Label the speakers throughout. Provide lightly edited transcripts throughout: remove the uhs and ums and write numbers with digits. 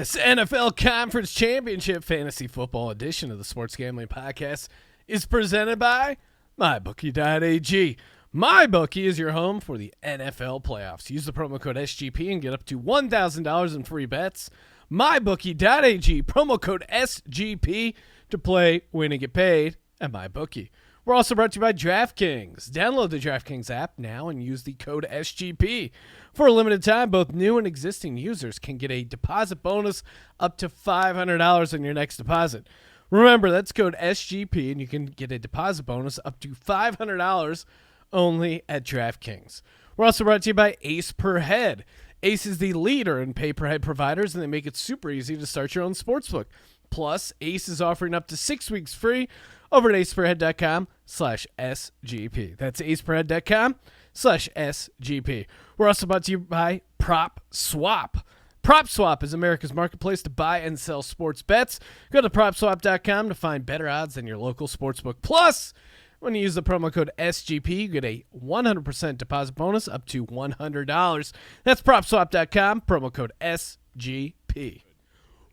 Speaker 1: This NFL Conference Championship Fantasy Football edition of the Sports Gambling Podcast is presented by MyBookie.ag. MyBookie is your home for the NFL playoffs. Use the promo code SGP and get up to $1,000 in free bets. MyBookie.ag, promo code SGP to play, win, and get paid at MyBookie. We're also brought to you by DraftKings. Download the DraftKings app now and use the code SGP. For a limited time, both new and existing users can get a deposit bonus up to $500 on your next deposit. Remember, that's code SGP, and you can get a deposit bonus up to $500 only at DraftKings. We're also brought to you by Ace Per Head. Ace is the leader in pay-per-head providers, and they make it super easy to start your own sportsbook. Plus, Ace is offering up to 6 weeks free over at aceperhead.com/SGP. That's aceperhead.com/SGP. We're also brought to you by Prop Swap. Prop Swap is America's marketplace to buy and sell sports bets. Go to PropSwap.com to find better odds than your local sportsbook. Plus, when you use the promo code SGP, you get a 100% deposit bonus up to $100. That's PropSwap.com, promo code SGP.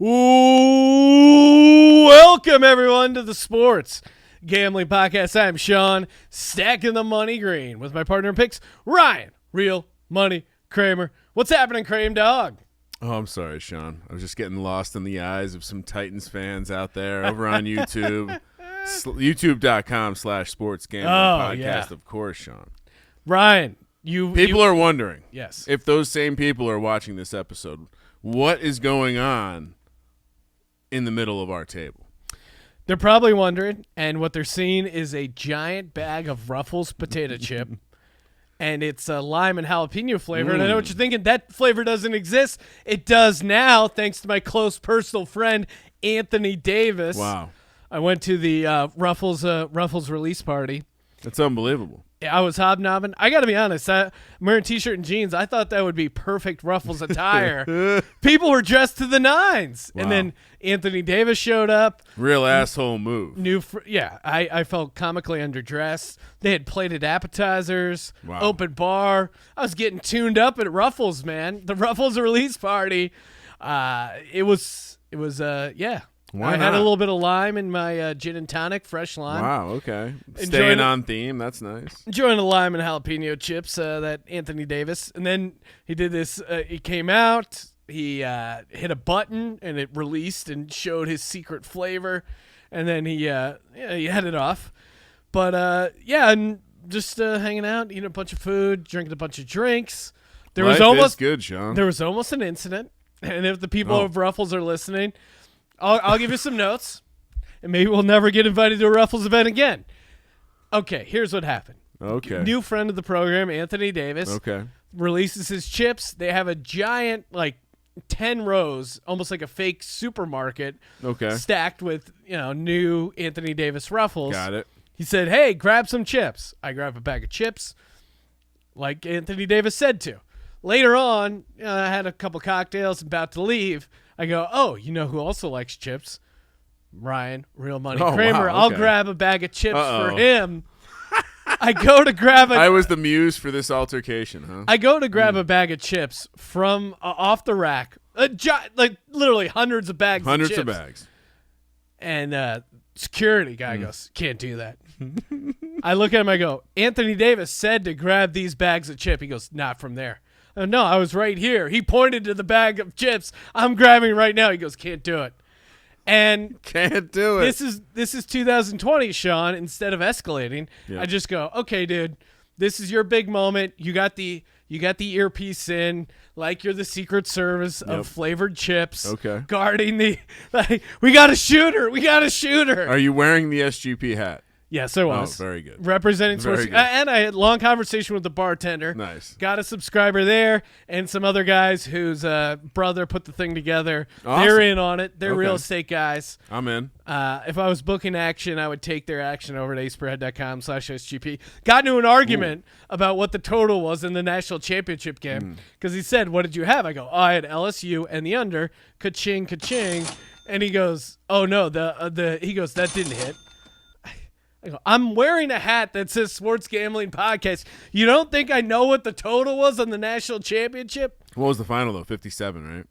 Speaker 1: Ooh, welcome everyone to the Sports Gambling Podcast. I'm Sean, stacking the money green with my partner in picks, Ryan, Real Money Kramer. What's happening, Kramer dog?
Speaker 2: Oh, I'm sorry, Sean. I was just getting lost in the eyes of some Titans fans out there over on YouTube. YouTube.com/sportsgambling podcast,
Speaker 1: yeah.
Speaker 2: Of course, Sean.
Speaker 1: Ryan,
Speaker 2: People are wondering,
Speaker 1: yes,
Speaker 2: if those same people are watching this episode, what is going on in the middle of our table?
Speaker 1: They're probably wondering, and what they're seeing is a giant bag of Ruffles potato chip, and it's a lime and jalapeno flavor. And I know what you're thinking, that flavor doesn't exist. It does now, thanks to my close personal friend, Anthony Davis.
Speaker 2: Wow.
Speaker 1: I went to the Ruffles release party.
Speaker 2: That's unbelievable.
Speaker 1: I was hobnobbing. I got to be honest. I'm wearing t-shirt and jeans. I thought that would be perfect Ruffles attire. People were dressed to the nines.
Speaker 2: Wow.
Speaker 1: And then Anthony Davis showed up.
Speaker 2: Real asshole move.
Speaker 1: I felt comically underdressed. They had plated appetizers,
Speaker 2: Wow.
Speaker 1: open bar. I was getting tuned up at Ruffles, man. The Ruffles release party. It was.
Speaker 2: Why
Speaker 1: I
Speaker 2: not?
Speaker 1: had a little bit of lime in my gin and tonic, fresh lime.
Speaker 2: Wow, okay. Staying on theme. That's nice.
Speaker 1: Enjoying the lime and jalapeno chips that Anthony Davis. And then he did this. He came out. He hit a button, and it released and showed his secret flavor. And then he headed off. But, and just hanging out, eating a bunch of food, drinking a bunch of drinks.
Speaker 2: Life is good, Sean.
Speaker 1: There was almost an incident. And if the people of Ruffles are listening, I'll give you some notes, and maybe we'll never get invited to a Ruffles event again. Okay, here's what happened.
Speaker 2: Okay.
Speaker 1: New friend of the program, Anthony Davis, releases his chips. They have a giant, 10 rows, almost like a fake supermarket, stacked with, new Anthony Davis Ruffles.
Speaker 2: Got it.
Speaker 1: He said, hey, grab some chips. I grab a bag of chips, like Anthony Davis said to. Later on, I had a couple cocktails, about to leave. I go, oh, you know who also likes chips? Ryan, Real Money Kramer.
Speaker 2: Wow,
Speaker 1: I'll grab a bag of chips
Speaker 2: Uh-oh.
Speaker 1: for him. I go to grab
Speaker 2: I was the muse for this altercation, huh?
Speaker 1: I go to grab a bag of chips from off the rack, literally hundreds of bags.
Speaker 2: Hundreds
Speaker 1: of chips.
Speaker 2: bags.
Speaker 1: And security guy goes, can't do that. I look at him. I go, Anthony Davis said to grab these bags of chip. He goes, not from there. No, I was right here. He pointed to the bag of chips I'm grabbing right now. He goes, can't do it. And
Speaker 2: can't do it.
Speaker 1: This is 2020, Sean. Instead of escalating, I just go, okay, dude, this is your big moment. You got the earpiece in, like you're the Secret Service of flavored chips.
Speaker 2: Okay.
Speaker 1: Guarding we got a shooter. We got a shooter.
Speaker 2: Are you wearing the SGP hat?
Speaker 1: Yes, I was.
Speaker 2: Oh, very good.
Speaker 1: Representing sports. And I had a long conversation with the bartender.
Speaker 2: Nice.
Speaker 1: Got a subscriber there and some other guys whose brother put the thing together.
Speaker 2: Awesome.
Speaker 1: They're in on it. They're real estate guys.
Speaker 2: I'm in.
Speaker 1: If I was booking action, I would take their action over at aceperhead.com/SGP. Got into an argument about what the total was in the national championship game because he said, what did you have? I go, I had LSU and the under. Ka-ching, ka-ching. And he goes, oh, no, he goes, that didn't hit. I go, I'm wearing a hat that says Sports Gambling Podcast. You don't think I know what the total was on the national championship?
Speaker 2: What was the final, though? 57, right?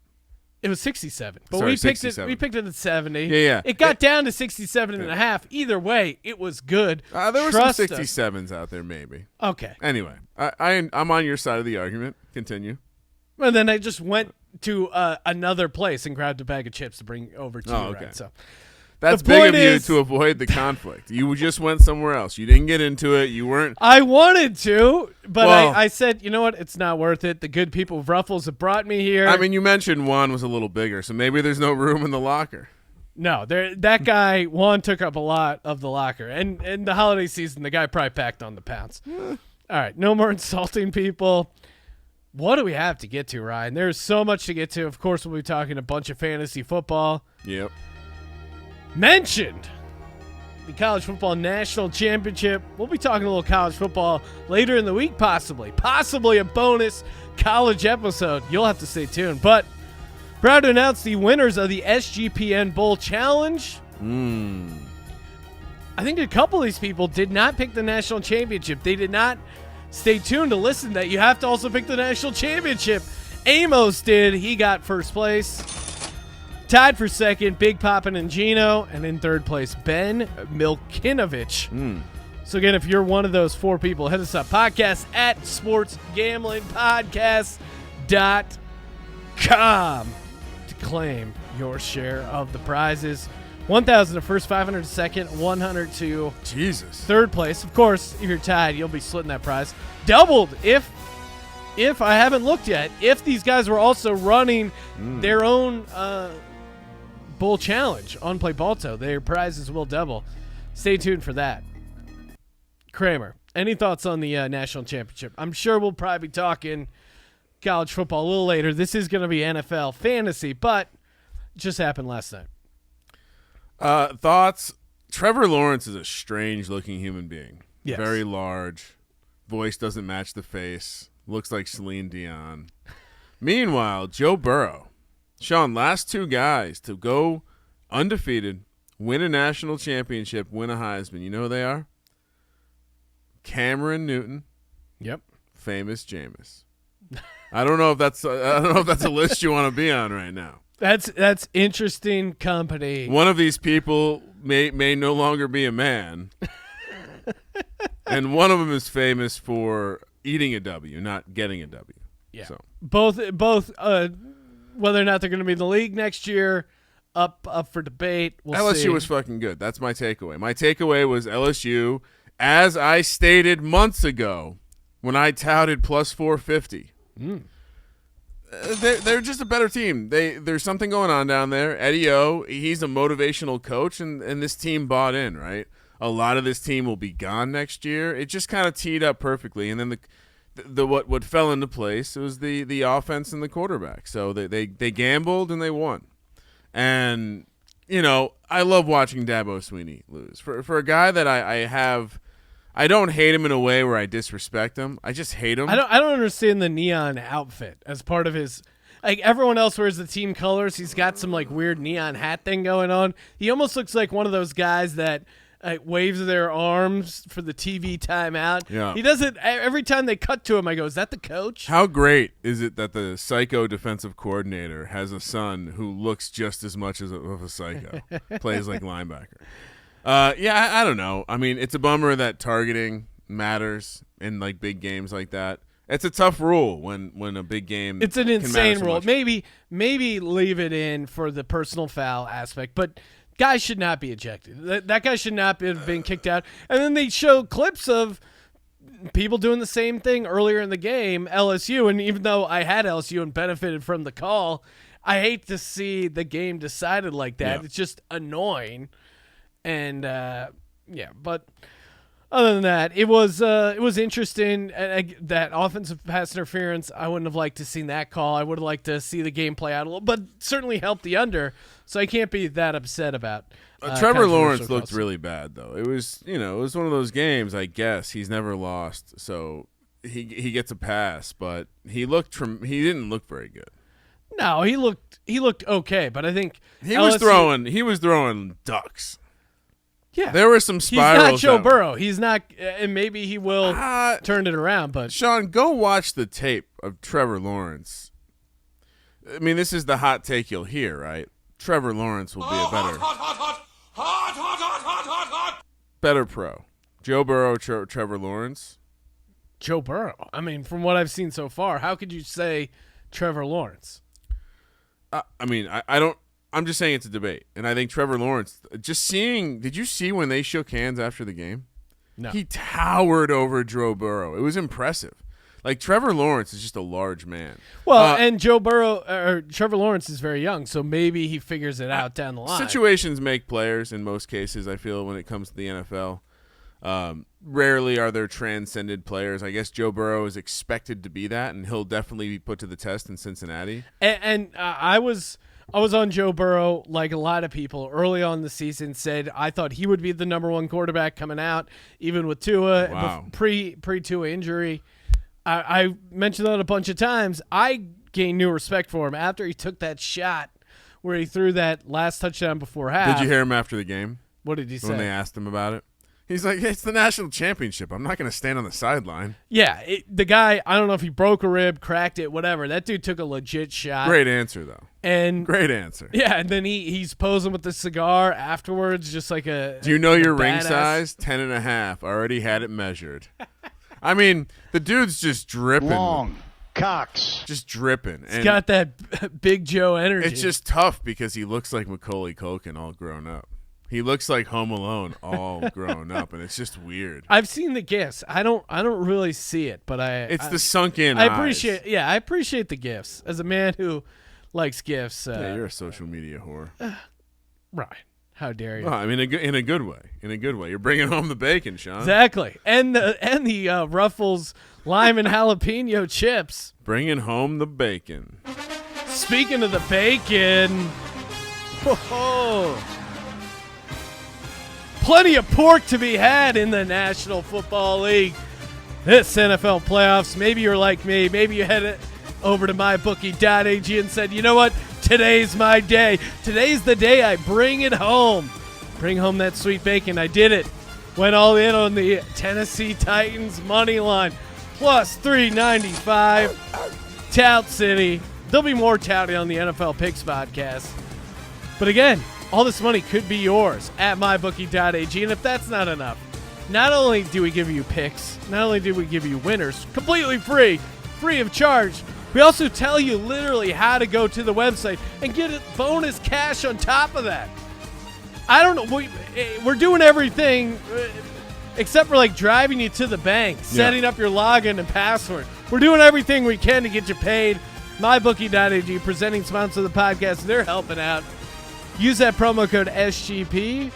Speaker 1: It was 67. But
Speaker 2: Sorry,
Speaker 1: we picked
Speaker 2: 67.
Speaker 1: it. We picked it at 70.
Speaker 2: Yeah.
Speaker 1: It got down to 67 and a half. Either way, it was good.
Speaker 2: There were
Speaker 1: Trust
Speaker 2: some
Speaker 1: us.
Speaker 2: 67s out there, maybe.
Speaker 1: Okay.
Speaker 2: Anyway, I'm on your side of the argument. Continue.
Speaker 1: Well, then I just went to another place and grabbed a bag of chips to bring over to you.
Speaker 2: okay.
Speaker 1: Right? So
Speaker 2: That's
Speaker 1: the
Speaker 2: big
Speaker 1: point
Speaker 2: of you
Speaker 1: is-
Speaker 2: to avoid the conflict. You just went somewhere else. You didn't get into it. You weren't.
Speaker 1: I wanted to, but
Speaker 2: Well-
Speaker 1: I said, you know what? It's not worth it. The good people of Ruffles have brought me here.
Speaker 2: I mean, you mentioned Juan was a little bigger, so maybe there's no room in the locker.
Speaker 1: No, that guy Juan took up a lot of the locker, and in the holiday season, the guy probably packed on the pounds. All right, no more insulting people. What do we have to get to, Ryan? There's so much to get to. Of course, we'll be talking a bunch of fantasy football.
Speaker 2: Yep.
Speaker 1: Mentioned the College Football National Championship. We'll be talking a little college football later in the week, possibly a bonus college episode. You'll have to stay tuned. But proud to announce the winners of the SGPN Bowl Challenge. I think a couple of these people did not pick the national championship. They did not stay tuned to listen that you have to also pick the national championship. Amos did. He got first place. Tied for second, Big Poppin' and Gino. And in third place, Ben Milkinovich. So again, if you're one of those four people, hit us up. Podcast at sportsgamblingpodcast.com to claim your share of the prizes. 1,000 to first, 500 to second, 100 to
Speaker 2: Jesus.
Speaker 1: third place. Of course, if you're tied, you'll be splitting that prize. Doubled if I haven't looked yet, if these guys were also running their own bowl challenge on Play Balto, their prizes will double. Stay tuned for that. Kramer, any thoughts on the national championship? I'm sure we'll probably be talking college football a little later. This is going to be NFL fantasy, but it just happened last night.
Speaker 2: Thoughts? Trevor Lawrence is a strange-looking human being.
Speaker 1: Yes.
Speaker 2: Very large. Voice doesn't match the face. Looks like Celine Dion. Meanwhile, Joe Burrow. Sean, last two guys to go undefeated, win a national championship, win a Heisman. You know who they are? Cameron Newton.
Speaker 1: Yep.
Speaker 2: Famous Jameis. I don't know if that's a list you want to be on right now.
Speaker 1: That's interesting company.
Speaker 2: One of these people may no longer be a man, and one of them is famous for eating a W, not getting a W.
Speaker 1: Yeah.
Speaker 2: So.
Speaker 1: Both whether or not they're going to be in the league next year, up for debate. We'll
Speaker 2: LSU
Speaker 1: see.
Speaker 2: was fucking good. That's my takeaway. My takeaway was LSU, as I stated months ago when I touted plus 450. They're just a better team. There's something going on down there. Eddie O, he's a motivational coach, and this team bought in, right? A lot of this team will be gone next year. It just kind of teed up perfectly, and then what fell into place was the offense and the quarterback. So they gambled and they won. And I love watching Dabo Swinney lose. For a guy that I don't hate him in a way where I disrespect him. I just hate him.
Speaker 1: I don't understand the neon outfit as part of his. Like everyone else wears the team colors. He's got some like weird neon hat thing going on. He almost looks like one of those guys that waves their arms for the TV timeout.
Speaker 2: Yeah.
Speaker 1: He does it every time they cut to him. I go, is that the coach?
Speaker 2: How great is it that the psycho defensive coordinator has a son who looks just as much of a psycho, plays like linebacker? I don't know. I mean, it's a bummer that targeting matters in like big games like that. It's a tough rule when a big game.
Speaker 1: It's an
Speaker 2: can
Speaker 1: insane
Speaker 2: matter so
Speaker 1: rule.
Speaker 2: much.
Speaker 1: Maybe leave it in for the personal foul aspect, but guys should not be ejected. That guy should not have been kicked out. And then they show clips of people doing the same thing earlier in the game, LSU. And even though I had LSU and benefited from the call, I hate to see the game decided like that.
Speaker 2: Yeah.
Speaker 1: It's just annoying. And but other than that, it was interesting. That offensive pass interference, I wouldn't have liked to seen that call. I would have liked to see the game play out a little, but certainly helped the under. So I can't be that upset about.
Speaker 2: Trevor Lawrence
Speaker 1: controversial
Speaker 2: looked
Speaker 1: calls.
Speaker 2: really bad though. It was it was one of those games. I guess he's never lost, so he gets a pass, but he didn't look very good.
Speaker 1: No, he looked okay, but I think
Speaker 2: He was throwing ducks.
Speaker 1: Yeah,
Speaker 2: There were some
Speaker 1: he's
Speaker 2: spirals.
Speaker 1: not Joe
Speaker 2: that-
Speaker 1: Burrow. He's not, and maybe he will turn it around. But
Speaker 2: Sean, go watch the tape of Trevor Lawrence. I mean, this is the hot take you'll hear, right? Trevor Lawrence will be a better pro. Joe Burrow, Trevor Lawrence.
Speaker 1: Joe Burrow. I mean, from what I've seen so far, how could you say Trevor Lawrence?
Speaker 2: I mean, I don't. I'm just saying it's a debate, and I think Trevor Lawrence. Just seeing, did you see when they shook hands after the game?
Speaker 1: No.
Speaker 2: He towered over Joe Burrow. It was impressive. Like, Trevor Lawrence is just a large man.
Speaker 1: Well, and Trevor Lawrence is very young, so maybe he figures it out down the line.
Speaker 2: Situations make players in most cases, I feel, when it comes to the NFL. Rarely are there transcended players. I guess Joe Burrow is expected to be that, and he'll definitely be put to the test in Cincinnati.
Speaker 1: And I was on Joe Burrow, like a lot of people early on in the season, said I thought he would be the number one quarterback coming out, even with Tua,
Speaker 2: Wow.
Speaker 1: pre-Tua injury. I mentioned that a bunch of times. I gained new respect for him after he took that shot where he threw that last touchdown before half.
Speaker 2: Did you hear him after the game?
Speaker 1: What did he say?
Speaker 2: When they asked him about it? He's like, hey, it's the national championship. I'm not going to stand on the sideline.
Speaker 1: Yeah, the guy, I don't know if he broke a rib, cracked it, whatever. That dude took a legit shot.
Speaker 2: Great answer, though.
Speaker 1: And
Speaker 2: great answer.
Speaker 1: Yeah, and then he's posing with the cigar afterwards, just like a
Speaker 2: Do you know your ring
Speaker 1: badass.
Speaker 2: size? 10.5. Already had it measured. I mean, the dude's just dripping.
Speaker 3: Long cocks.
Speaker 2: Just dripping.
Speaker 1: He's got that Big Joe energy.
Speaker 2: It's just tough because he looks like Macaulay Culkin all grown up. He looks like Home Alone all grown up, and it's just weird.
Speaker 1: I've seen the gifs. I don't really see it, but
Speaker 2: It's the sunken
Speaker 1: I
Speaker 2: eyes.
Speaker 1: I appreciate the gifs. As a man who likes gifs.
Speaker 2: Yeah, you're a social media whore.
Speaker 1: Right. How dare you?
Speaker 2: Well, I mean, in a good way. In a good way. You're bringing home the bacon, Sean.
Speaker 1: Exactly. And the Ruffles lime and jalapeno chips.
Speaker 2: Bringing home the bacon.
Speaker 1: Speaking of the bacon, plenty of pork to be had in the National Football League. This NFL playoffs, maybe you're like me. Maybe you headed over to mybookie.ag and said, you know what? Today's my day. Today's the day I bring it home. Bring home that sweet bacon. I did it. Went all in on the Tennessee Titans money line. Plus 395. Tout City. There'll be more touting on the NFL Picks podcast. But again, all this money could be yours at mybookie.ag. And if that's not enough, not only do we give you picks, not only do we give you winners completely free of charge, we also tell you literally how to go to the website and get bonus cash on top of that. I don't know. We're doing everything except for like driving you to the bank, setting up your login and password. We're doing everything we can to get you paid. MyBookie.ag, presenting sponsor of the podcast. They're helping out. Use that promo code SGP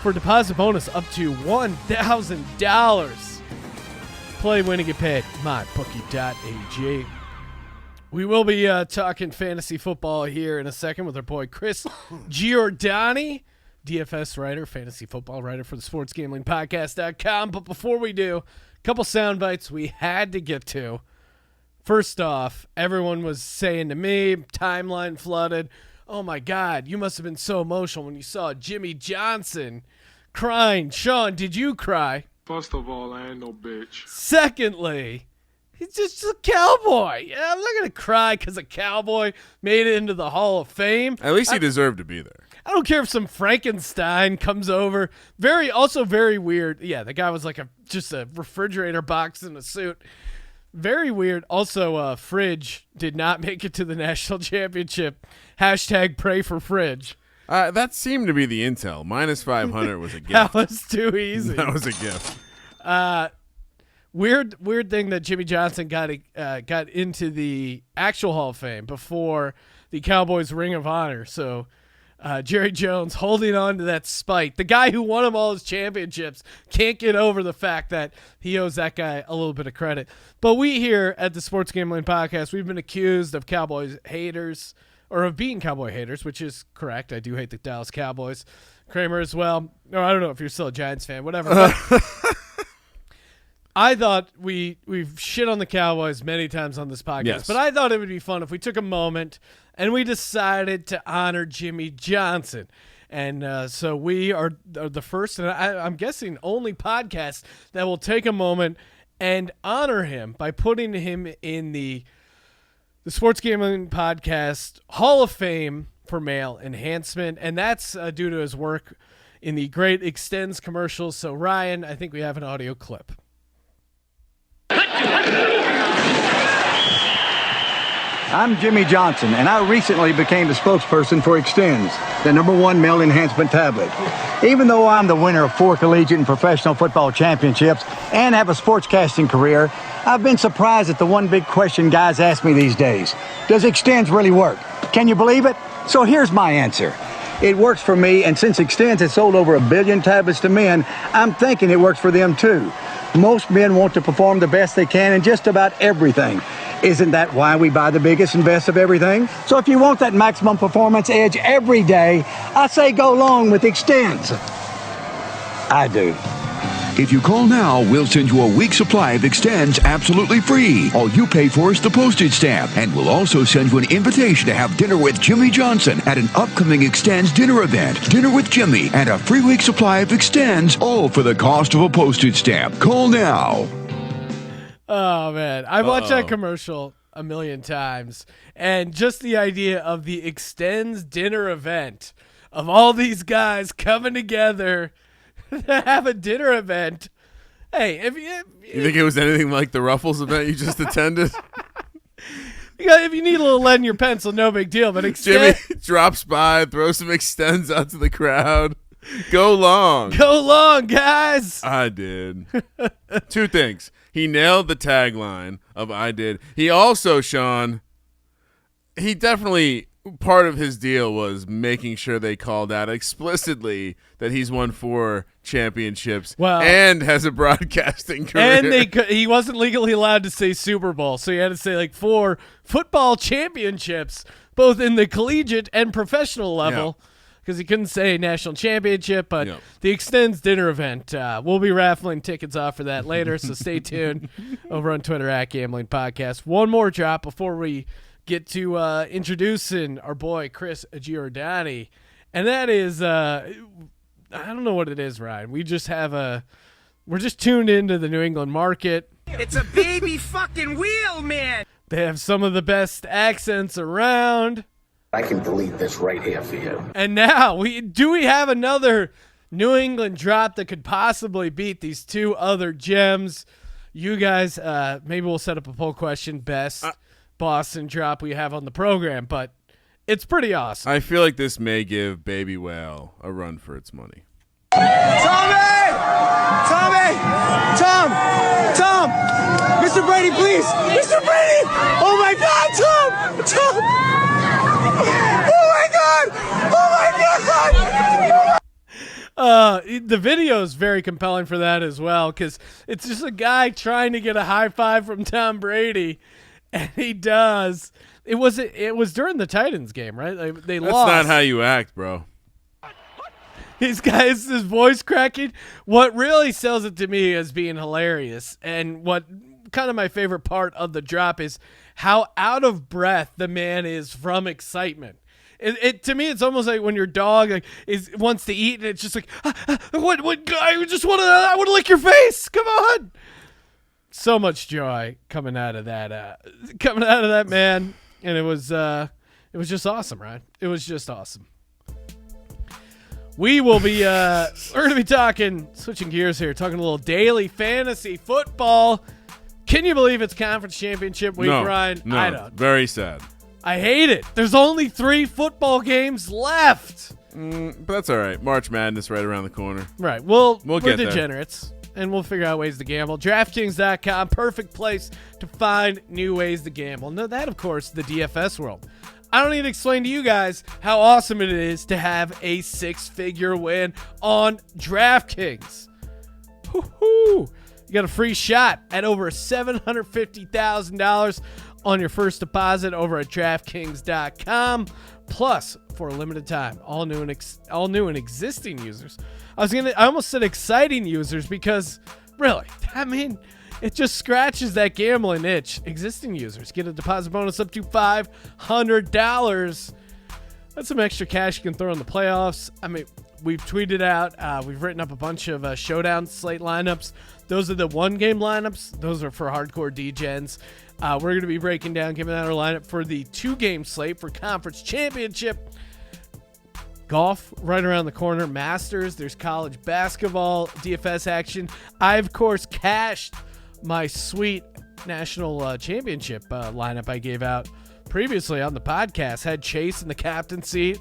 Speaker 1: for deposit bonus up to $1,000. Play, win, and get paid. MyBookie.ag. We will be talking fantasy football here in a second with our boy Chris Giordani, DFS writer, fantasy football writer for the sportsgamblingpodcast.com. But before we do, a couple sound bites we had to get to. First off, everyone was saying to me, timeline flooded, oh my God, you must have been so emotional when you saw Jimmy Johnson crying. Sean, did you cry?
Speaker 4: First of all, I ain't no bitch.
Speaker 1: Secondly, he's just a cowboy. Yeah, I'm not going to cry because a cowboy made it into the Hall of Fame.
Speaker 2: At least he deserved to be there.
Speaker 1: I don't care if some Frankenstein comes over. Also very weird. Yeah, the guy was like just a refrigerator box in a suit. Very weird. Also, Fridge did not make it to the national championship. Hashtag pray for Fridge.
Speaker 2: That seemed to be the intel. Minus 500 was a gift.
Speaker 1: That was too easy.
Speaker 2: That was a gift.
Speaker 1: Weird thing that Jimmy Johnson got into the actual Hall of Fame before the Cowboys Ring of Honor. So Jerry Jones holding on to that spite. The guy who won him all his championships can't get over the fact that he owes that guy a little bit of credit. But we here at the Sports Gambling Podcast, we've been accused of Cowboys haters, or of being Cowboy haters, which is correct. I do hate the Dallas Cowboys. Kramer as well. Or I don't know if you're still a Giants fan, whatever. I thought we've shit on the Cowboys many times on this podcast,
Speaker 2: yes.
Speaker 1: But I thought it would be fun if we took a moment and we decided to honor Jimmy Johnson. And so we are the first, and I'm guessing only podcast that will take a moment and honor him by putting him in the the Sports Gambling Podcast Hall of Fame for male enhancement, and that's due to his work in the Great Extends commercials. So, Ryan, I think we have an audio clip.
Speaker 5: I'm Jimmy Johnson, and I recently became the spokesperson for Extends, the #1 male enhancement tablet. Even though I'm the winner of 4 collegiate and professional football championships and have a sportscasting career, I've been surprised at the one big question guys ask me these days. Does Extends really work? Can you believe it? So here's my answer. It works for me, and since Extends has sold over 1 billion tablets to men, I'm thinking it works for them too. Most men want to perform the best they can in just about everything. Isn't that why we buy the biggest and best of everything? So if you want that maximum performance edge every day, I say go long with Extends. I do.
Speaker 6: If you call now, we'll send you a week's supply of Extends absolutely free. All you pay for is the postage stamp. And we'll also send you an invitation to have dinner with Jimmy Johnson at an upcoming Extends dinner event. Dinner with Jimmy and a free week supply of Extends, all for the cost of a postage stamp. Call now.
Speaker 1: Oh, man. I watched that commercial a million times. And just the idea of the Extends dinner event, of all these guys coming together to have a dinner event. Hey, if you
Speaker 2: think it was anything like the Ruffles event you just attended?
Speaker 1: If you need a little lead in your pencil, no big deal. But
Speaker 2: Jimmy drops by, throws some Extends out to the crowd. Go long.
Speaker 1: Go long, guys.
Speaker 2: I did. 2 things. He nailed the tagline of I did. He also, Sean, he definitely, part of his deal was making sure they called out explicitly that he's won 4 championships and has a broadcasting career.
Speaker 1: And he wasn't legally allowed to say Super Bowl, so he had to say like 4 football championships, both in the collegiate and professional level. Yeah. Because he couldn't say national championship, but the Extends dinner event, we'll be raffling tickets off for that later, so stay tuned over on Twitter at Gambling Podcast. One more drop before we get to introducing our boy Chris Giordani, and that is, I don't know what it is, Ryan. We're just tuned into the New England market.
Speaker 7: It's a baby fucking wheel, man.
Speaker 1: They have some of the best accents around.
Speaker 8: I can delete this right here for you.
Speaker 1: And now, we have another New England drop that could possibly beat these 2 other gems? You guys, maybe we'll set up a poll question, best Boston drop we have on the program, but it's pretty awesome.
Speaker 2: I feel like this may give Baby Whale a run for its money.
Speaker 7: Tom! Mr. Brady, please! Mr. Brady! Oh my God, Tom!
Speaker 1: The video is very compelling for that as well, because it's just a guy trying to get a high five from Tom Brady, and he does. It was during the Titans game, right? They lost.
Speaker 2: That's not how you act, bro.
Speaker 1: His voice cracking. What really sells it to me as being hilarious, and what kind of my favorite part of the drop is how out of breath the man is from excitement. It to me, it's almost like when your dog wants to eat, and it's just like, what? I want to lick your face. Come on! So much joy coming out of that man, and it was just awesome, right? It was just awesome. We will be we're gonna be switching gears here, talking a little daily fantasy football. Can you believe it's conference championship week, Ryan?
Speaker 2: No,
Speaker 1: I don't.
Speaker 2: Very sad.
Speaker 1: I hate it. There's only 3 football games left.
Speaker 2: But that's all right. March Madness right around the corner.
Speaker 1: Right. We're
Speaker 2: get
Speaker 1: degenerates, and we'll figure out ways to gamble. DraftKings.com, perfect place to find new ways to gamble. No, that, of course, the DFS world. I don't need to explain to you guys how awesome it is to have a 6-figure win on DraftKings. Woo-hoo. You got a free shot at over $750,000 on your first deposit over at DraftKings.com. Plus, for a limited time, all new and existing users. I almost said exciting users because, really, I mean, it just scratches that gambling itch. Existing users get a deposit bonus up to $500. That's some extra cash you can throw in the playoffs. I mean, we've tweeted out, we've written up a bunch of showdown slate lineups. Those are the 1-game lineups. Those are for hardcore degens. We're going to be breaking down, giving out our lineup for the 2-game slate for conference championship. Golf right around the corner, Masters, there's college basketball, DFS action. I, of course, cashed my sweet national championship lineup I gave out previously on the podcast. Had Chase in the captain seat.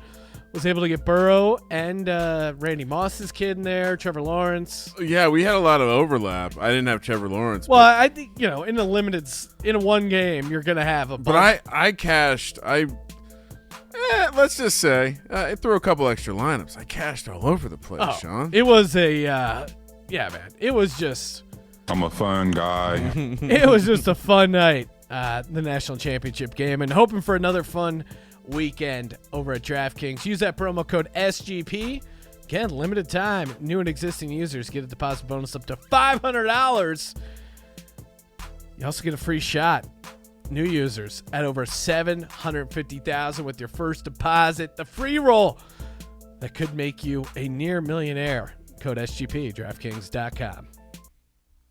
Speaker 1: Was able to get Burrow and Randy Moss's kid in there, Trevor Lawrence.
Speaker 2: Yeah, we had a lot of overlap. I didn't have Trevor Lawrence.
Speaker 1: Well, I think, in a one game, you're going to have a bunch.
Speaker 2: But I cashed. Let's just say, I threw a couple extra lineups. I cashed all over the place, Sean.
Speaker 1: It was man. It was just.
Speaker 9: I'm a fun guy.
Speaker 1: It was just a fun night, the national championship game, and hoping for another fun weekend over at DraftKings. Use that promo code SGP. Again, limited time. New and existing users get a deposit bonus up to $500. You also get a free shot. New users at over $750,000 with your first deposit. The free roll that could make you a near millionaire. Code SGP, DraftKings.com.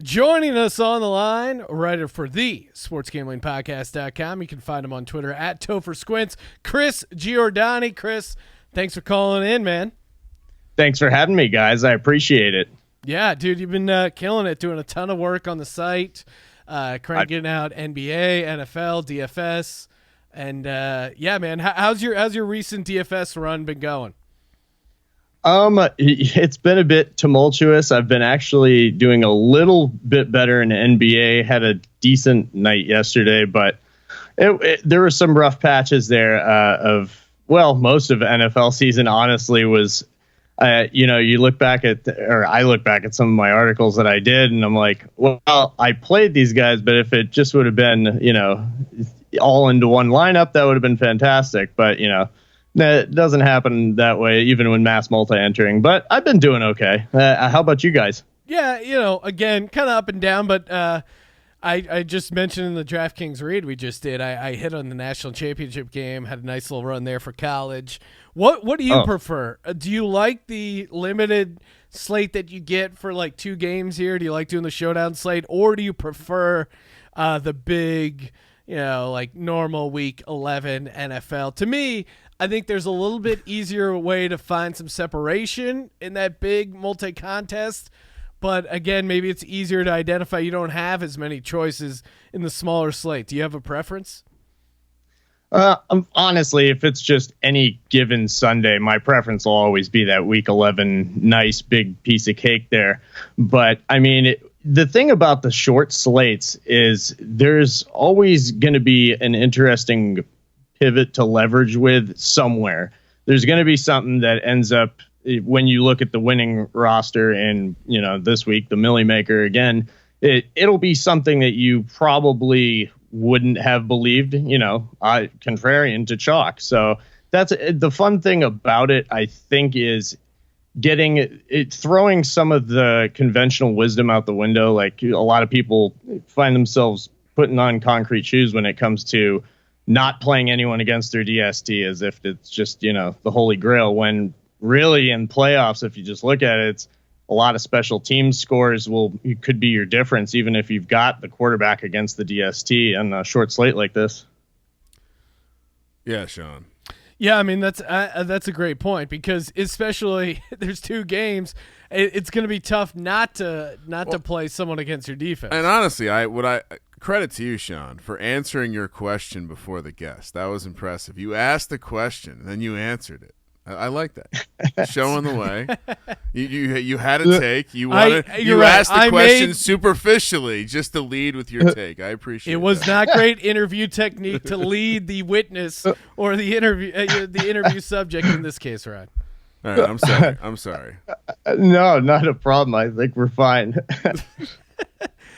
Speaker 1: Joining us on the line, writer for the sportsgamblingpodcast.com. You can find him on Twitter at Topher Squints. Chris Giordani. Chris, thanks for calling in, man.
Speaker 10: Thanks for having me, guys. I appreciate it.
Speaker 1: Yeah, dude, you've been killing it, doing a ton of work on the site, cranking out NBA, NFL, DFS, and man, how's your recent DFS run been going?
Speaker 10: It's been a bit tumultuous. I've been actually doing a little bit better in the NBA. Had a decent night yesterday, but there were some rough patches there. Most of NFL season, honestly, was. I look back at some of my articles that I did, and I'm like, well, I played these guys, but if it just would have been, all into one lineup, that would have been fantastic. But that doesn't happen that way, even when mass multi-entering. But I've been doing okay. How about you guys?
Speaker 1: Yeah, again, kind of up and down, but I just mentioned in the DraftKings read we just did, I hit on the national championship game, had a nice little run there for college. What do you prefer? Do you like the limited slate that you get for like 2 games here? Do you like doing the showdown slate, or do you prefer the big, like normal week 11 NFL? To me, I think there's a little bit easier way to find some separation in that big multi-contest. But again, maybe it's easier to identify. You don't have as many choices in the smaller slate. Do you have a preference?
Speaker 10: Honestly, if it's just any given Sunday, my preference will always be that week 11 nice big piece of cake there. But I mean, the thing about the short slates is there's always going to be an interesting pivot to leverage with somewhere. There's going to be something that ends up, when you look at the winning roster and, this week, the Millie Maker again, it'll be something that you probably wouldn't have believed, contrarian to chalk. So that's the fun thing about it, I think, is throwing some of the conventional wisdom out the window. Like a lot of people find themselves putting on concrete shoes when it comes to not playing anyone against their DST as if it's just, the holy grail, when really in playoffs, if you just look at it, it's a lot of special team scores could be your difference, even if you've got the quarterback against the DST on a short slate like this.
Speaker 2: Yeah, Sean.
Speaker 1: Yeah, I mean, that's a great point, because especially there's 2 games, it's going to be tough not to play someone against your defense.
Speaker 2: And honestly, I credit to you, Sean, for answering your question before the guest. That was impressive. You asked the question, and then you answered it. I like that. Showing the way. You had a take. You asked the question superficially just to lead with your take. I appreciate it.
Speaker 1: It was not great interview technique to lead the witness or the interview subject in this case, Ryan.
Speaker 2: All right, I'm sorry.
Speaker 10: No, not a problem. I think we're fine.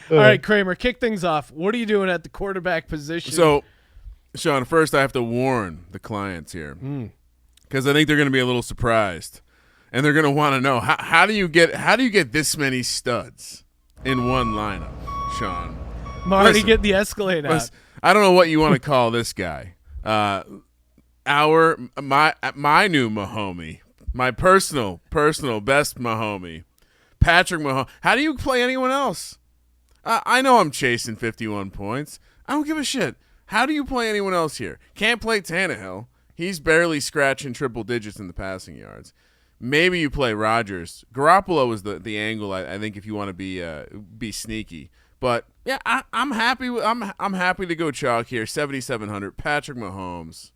Speaker 1: All right, Kramer, kick things off. What are you doing at the quarterback position?
Speaker 2: So, Sean, first I have to warn the clients here. Because I think they're going to be a little surprised, and they're going to want to know how do you get this many studs in one lineup, Sean?
Speaker 1: Marty, get the Escalade out.
Speaker 2: I don't know what you want to call this guy. My new Mahomie, my personal best Mahomie, Patrick Mahomes. How do you play anyone else? I know I'm chasing 51 points. I don't give a shit. How do you play anyone else here? Can't play Tannehill. He's barely scratching triple digits in the passing yards. Maybe you play Rodgers. Garoppolo is the angle I think if you want to be sneaky. But yeah, I'm happy. I'm happy to go chalk here. 7,700. Patrick Mahomes.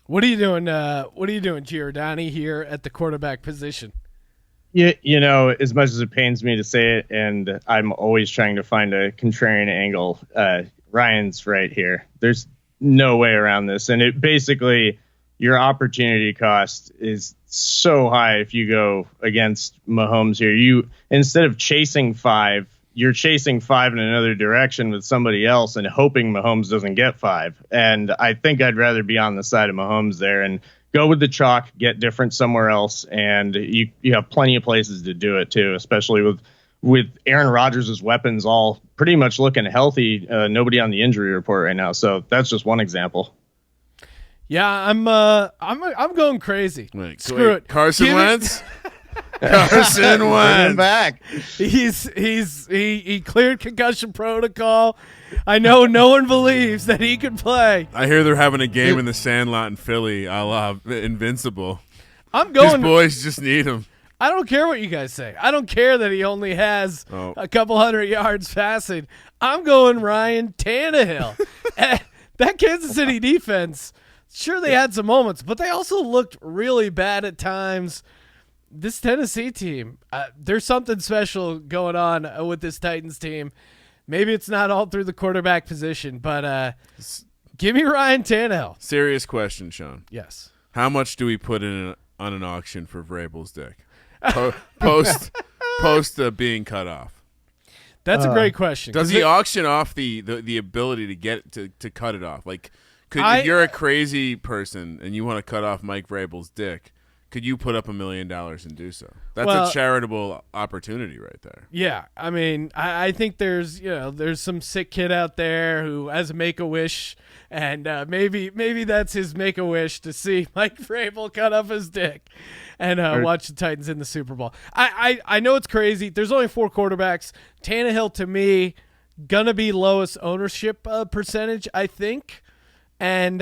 Speaker 1: What are you doing? What are you doing, Giordani, here at the quarterback position?
Speaker 10: You know, as much as it pains me to say it, and I'm always trying to find a contrarian angle, Ryan's right here. There's no way around this. And it basically, your opportunity cost is so high if you go against Mahomes here. You, instead of chasing 5, you're chasing 5 in another direction with somebody else and hoping Mahomes doesn't get 5. And I think I'd rather be on the side of Mahomes there and go with the chalk, get different somewhere else. And you have plenty of places to do it too, especially with Aaron Rodgers' weapons all pretty much looking healthy. Nobody on the injury report right now. So that's just one example.
Speaker 1: Yeah, I'm going crazy. Screw it.
Speaker 2: Carson Wentz? Carson Wentz
Speaker 10: back.
Speaker 1: He cleared concussion protocol. I know no one believes that he could play.
Speaker 2: I hear they're having a game in the Sandlot in Philly, a la Invincible.
Speaker 1: I'm going.
Speaker 2: His boys just need him.
Speaker 1: I don't care what you guys say. I don't care that he only has a couple hundred yards passing. I'm going Ryan Tannehill. That Kansas City defense, sure they had some moments, but they also looked really bad at times. This Tennessee team, there's something special going on with this Titans team. Maybe it's not all through the quarterback position, but give me Ryan Tannehill.
Speaker 2: Serious question, Sean.
Speaker 1: Yes.
Speaker 2: How much do we put in on an auction for Vrabel's dick? Post being cut off.
Speaker 1: That's a great question.
Speaker 2: Does he auction off the ability to get to cut it off? Like, if you're a crazy person and you want to cut off Mike Vrabel's dick, could you put up $1 million and do so? That's a charitable opportunity right there.
Speaker 1: Yeah, I mean, I think there's some sick kid out there who has a Make-A-Wish, and maybe that's his Make-A-Wish to see Mike Vrabel cut off his dick and watch the Titans in the Super Bowl. I know it's crazy. There's only 4 quarterbacks. Tannehill, to me, gonna be lowest ownership percentage, I think, and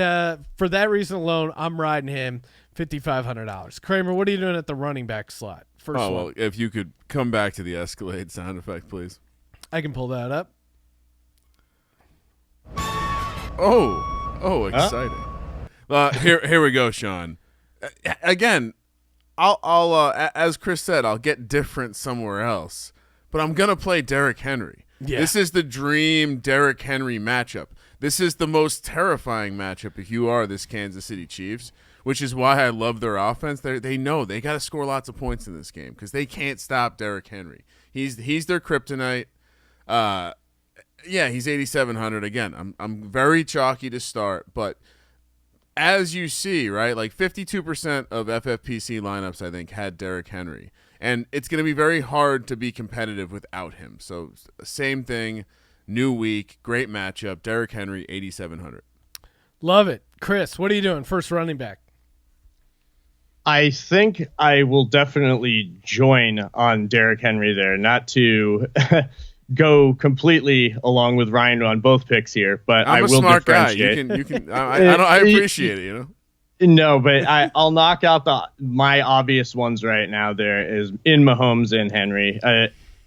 Speaker 1: for that reason alone, I'm riding him. $5,500. Kramer, what are you doing at the running back slot? First one.
Speaker 2: Well, if you could come back to the Escalade sound effect, please.
Speaker 1: I can pull that up.
Speaker 2: Oh, exciting. Here we go, Sean. Again, I'll as Chris said, I'll get different somewhere else, but I'm gonna play Derrick Henry. Yeah. This is the dream Derrick Henry matchup. This is the most terrifying matchup if you are this Kansas City Chiefs, which is why I love their offense. They know they got to score lots of points in this game because they can't stop Derrick Henry. He's their kryptonite. He's 8,700 again. I'm very chalky to start, but as you see, right, like 52% of FFPC lineups I think had Derrick Henry, and it's going to be very hard to be competitive without him. So same thing, new week, great matchup. Derrick Henry, 8,700.
Speaker 1: Love it, Chris. What are you doing? First running back.
Speaker 10: I think I will definitely join on Derrick Henry there, not to go completely along with Ryan on both picks here, but I will
Speaker 2: smart
Speaker 10: differentiate.
Speaker 2: Guy. You can. I appreciate it. You know.
Speaker 10: No, but I'll knock out my obvious ones right now. There is in Mahomes and Henry.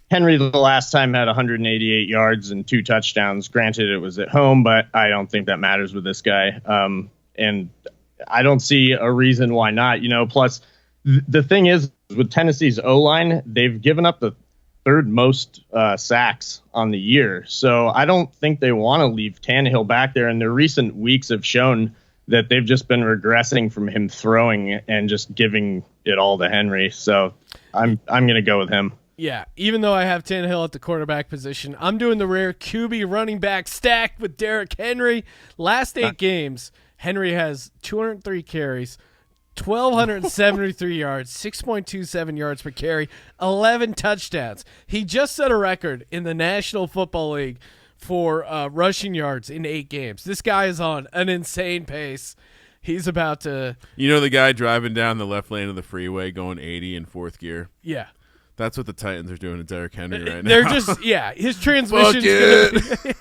Speaker 10: Henry the last time had 188 yards and 2 touchdowns. Granted, it was at home, but I don't think that matters with this guy. And I don't see a reason why not. Plus the thing is with Tennessee's O-line, they've given up the 3rd most sacks on the year. So I don't think they want to leave Tannehill back there. And the recent weeks have shown that they've just been regressing from him throwing and just giving it all to Henry. So I'm going to go with him.
Speaker 1: Yeah, even though I have Tannehill at the quarterback position, I'm doing the rare QB running back stack with Derrick Henry. Last 8 games, Henry has 203 carries, 1,273 yards, 6.27 yards per carry, 11 touchdowns. He just set a record in the National Football League for rushing yards in 8 games. This guy is on an insane pace. He's about to...
Speaker 2: You know the guy driving down the left lane of the freeway going 80 in 4th gear?
Speaker 1: Yeah.
Speaker 2: That's what the Titans are doing to Derrick Henry right now.
Speaker 1: They're just, his transmission's going to be...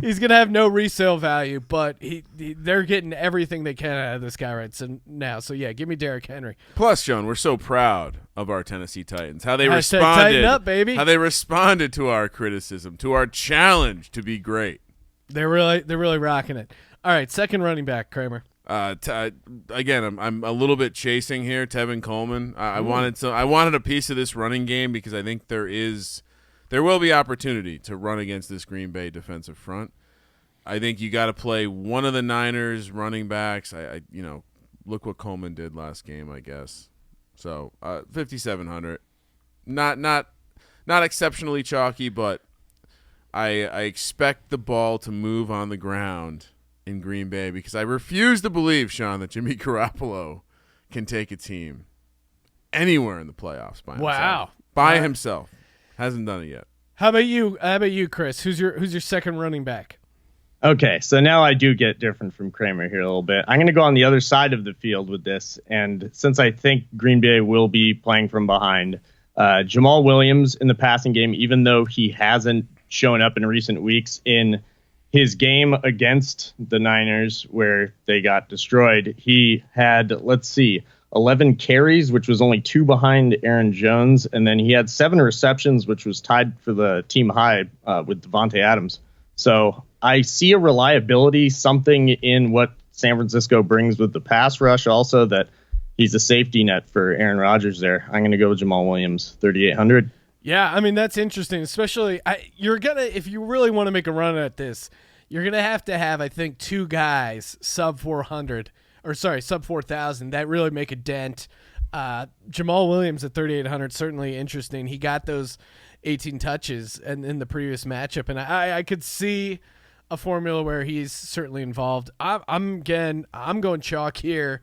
Speaker 1: He's gonna have no resale value, but they're getting everything they can out of this guy now. So yeah, give me Derrick Henry.
Speaker 2: Plus, Sean, we're so proud of our Tennessee Titans. How they
Speaker 1: Hashtag
Speaker 2: responded,
Speaker 1: tighten up, baby.
Speaker 2: How they responded to our criticism, to our challenge to be great.
Speaker 1: They're really rocking it. All right, second running back, Kramer.
Speaker 2: Again, I'm a little bit chasing here, Tevin Coleman. I wanted a piece of this running game because I think there will be opportunity to run against this Green Bay defensive front. I think you got to play one of the Niners running backs. Look what Coleman did last game, I guess. So 5,700, not exceptionally chalky, but I expect the ball to move on the ground in Green Bay because I refuse to believe, Sean, that Jimmy Garoppolo can take a team anywhere in the playoffs by himself.
Speaker 1: Wow,
Speaker 2: by himself. Hasn't done it yet.
Speaker 1: How about you, Chris? Who's your second running back?
Speaker 10: Okay, so now I do get different from Kramer here a little bit. I'm going to go on the other side of the field with this, and since I think Green Bay will be playing from behind, Jamal Williams in the passing game, even though he hasn't shown up in recent weeks in his game against the Niners where they got destroyed, he had, 11 carries, which was only 2 behind Aaron Jones, and then he had 7 receptions, which was tied for the team high with Devontae Adams. So I see a reliability, something in what San Francisco brings with the pass rush, also that he's a safety net for Aaron Rodgers there. I'm going to go with Jamal Williams, 3,800.
Speaker 1: Yeah, I mean, that's interesting, especially if you really want to make a run at this, you're going to have, I think, 2 guys sub 400 or sub 4,000 that really make a dent. Jamal Williams at 3,800, certainly interesting. He got those 18 touches in the previous matchup, and I could see a formula where he's certainly involved. I'm going chalk here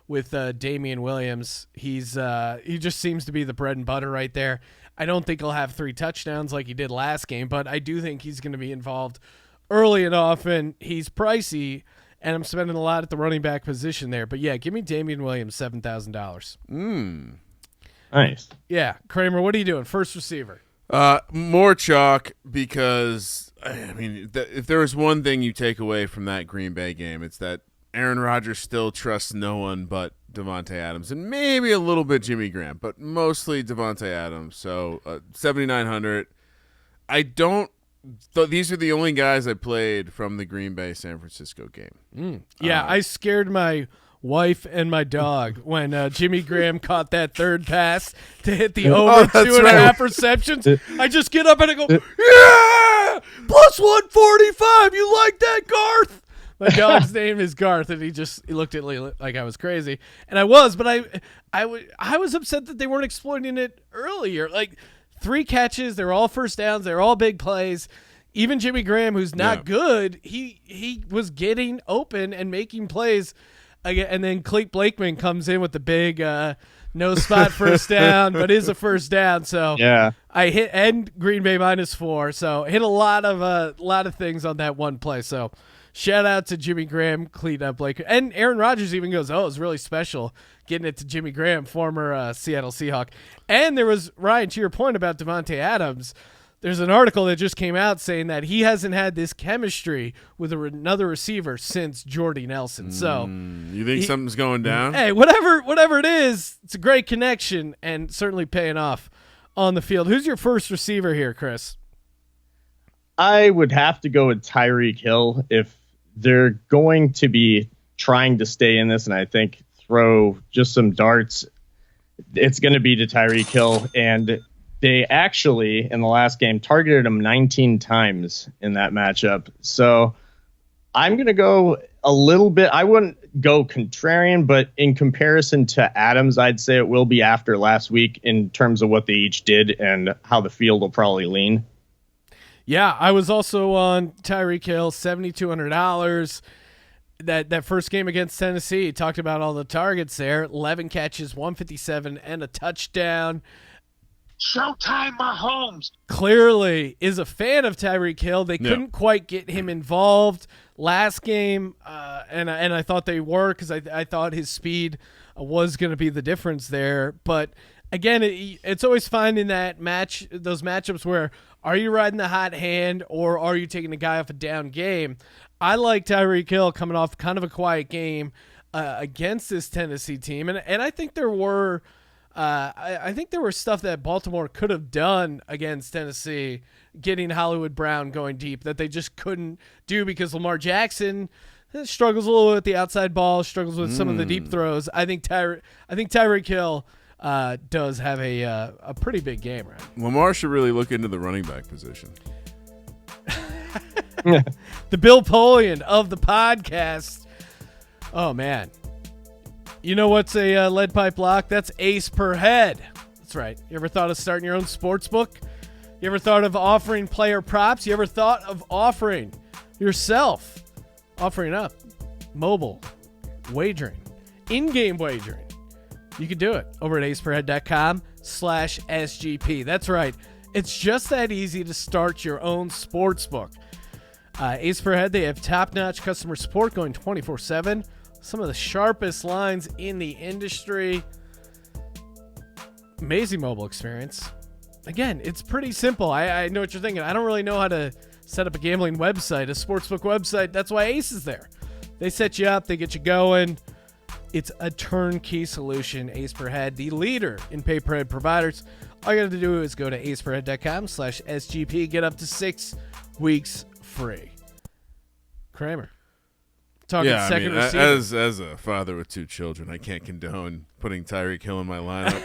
Speaker 1: with Damian Williams. He just seems to be the bread and butter right there. I don't think he'll have 3 touchdowns like he did last game, but I do think he's going to be involved early and often. He's pricey, and I'm spending a lot at the running back position there. But yeah, give me Damian Williams, $7,000.
Speaker 10: Nice.
Speaker 1: Yeah, Kramer, what are you doing? First receiver.
Speaker 2: More chalk because, I mean, if there was one thing you take away from that Green Bay game, it's that Aaron Rodgers still trusts no one but Devontae Adams and maybe a little bit Jimmy Graham, but mostly Devontae Adams. So 7,900. These are the only guys I played from the Green Bay San Francisco game.
Speaker 1: Yeah, I scared my wife and my dog when Jimmy Graham caught that third pass to hit the over 2.5 receptions. I just get up and I go, yeah, plus 145. You like that, Garth? My dog's name is Garth, and he looked at me like I was crazy, and I was, but I was upset that they weren't exploiting it earlier. Like 3 catches, they're all first downs, they're all big plays. Even Jimmy Graham, who's not good, he was getting open and making plays. And then Clete Blakeman comes in with the big no spot first down, but is a first down. So
Speaker 10: yeah,
Speaker 1: I hit and Green Bay -4. So hit a lot of things on that one play. So shout out to Jimmy Graham, Clete Blakeman, and Aaron Rodgers even goes, "Oh, it's really special getting it to Jimmy Graham, former Seattle Seahawk." And there was, Ryan, to your point about Devontae Adams. There's an article that just came out saying that he hasn't had this chemistry with another receiver since Jordy Nelson. So
Speaker 2: you think something's going down?
Speaker 1: Hey, whatever it is, it's a great connection and certainly paying off on the field. Who's your first receiver here, Chris?
Speaker 10: I would have to go with Tyreek Hill if they're going to be trying to stay in this, and I think throw just some darts. It's going to be to Tyreek Hill, and they actually, in the last game, targeted him 19 times in that matchup. So I'm going to go a little bit. I wouldn't go contrarian, but in comparison to Adams, I'd say it will be after last week in terms of what they each did and how the field will probably lean.
Speaker 1: Yeah, I was also on Tyreek Hill, $7,200. That first game against Tennessee, talked about all the targets there, 11 catches, 157, and a touchdown.
Speaker 3: Showtime, Mahomes.
Speaker 1: Clearly is a fan of Tyreek Hill. They couldn't quite get him involved last game, and I thought they were because I thought his speed was going to be the difference there. But again, it's always finding those matchups where are you riding the hot hand or are you taking the guy off a down game? I like Tyreek Hill coming off kind of a quiet game against this Tennessee team, and I think there were stuff that Baltimore could have done against Tennessee, getting Hollywood Brown going deep that they just couldn't do because Lamar Jackson struggles a little with the outside ball, struggles with some of the deep throws. I think Tyreek Hill does have a pretty big game, right?
Speaker 2: Lamar should really look into the running back position.
Speaker 1: The Bill Polian of the podcast. Oh, man. You know what's a lead pipe lock? That's ace per head. That's right. You ever thought of starting your own sports book? You ever thought of offering player props? You ever thought of offering up mobile wagering, in-game wagering? You can do it over at aceperhead.com/SGP. That's right. It's just that easy to start your own sports book. Ace per Head, they have top-notch customer support going 24/7. Some of the sharpest lines in the industry. Amazing mobile experience. Again, it's pretty simple. I know what you're thinking. I don't really know how to set up a gambling website, a sportsbook website. That's why Ace is there. They set you up. They get you going. It's a turnkey solution. Ace per Head, the leader in pay-per-head providers. All you got to do is go to aceperhead.com/SGP. Get up to 6 weeks free. Kramer. Talking second receiver.
Speaker 2: As a father with 2 children, I can't condone putting Tyreek Hill in my lineup.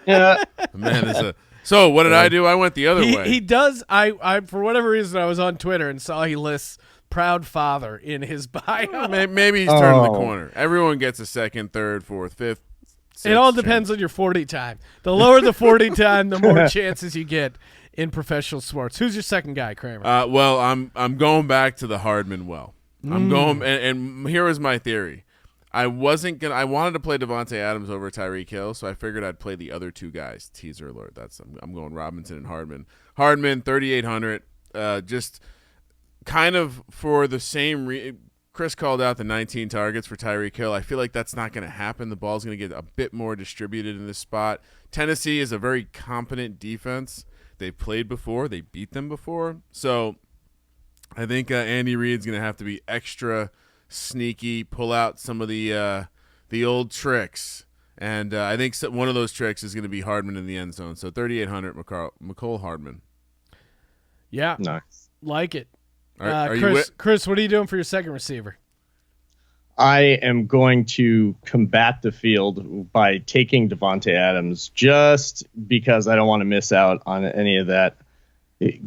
Speaker 10: Yeah.
Speaker 2: Man, so what did I do? I went the other way.
Speaker 1: He does. I for whatever reason I was on Twitter and saw he lists proud father in his bio.
Speaker 2: Maybe he's turning the corner. Everyone gets a second, third, fourth, fifth.
Speaker 1: It all depends on your 40 time. The lower the 40 time, the more chances you get in professional sports. Who's your second guy, Kramer?
Speaker 2: Well, I'm going back to the Hardman well. I'm going, and here is my theory. I wanted to play Devontae Adams over Tyreek Hill, so I figured I'd play the other 2 guys. Teaser alert. I'm going Robinson and Hardman. Hardman 3,800. Just kind of for the same Chris called out the 19 targets for Tyreek Hill. I feel like that's not going to happen. The ball's going to get a bit more distributed in this spot. Tennessee is a very competent defense. They've played before. They beat them before. So I think Andy Reid's going to have to be extra sneaky, pull out some of the old tricks. And I think one of those tricks is going to be Hardman in the end zone. So 3,800, McCole Hardman.
Speaker 1: Yeah.
Speaker 10: Nice.
Speaker 1: Like it.
Speaker 2: Are
Speaker 1: Chris, what are you doing for your second receiver?
Speaker 10: I am going to combat the field by taking Devontae Adams just because I don't want to miss out on any of that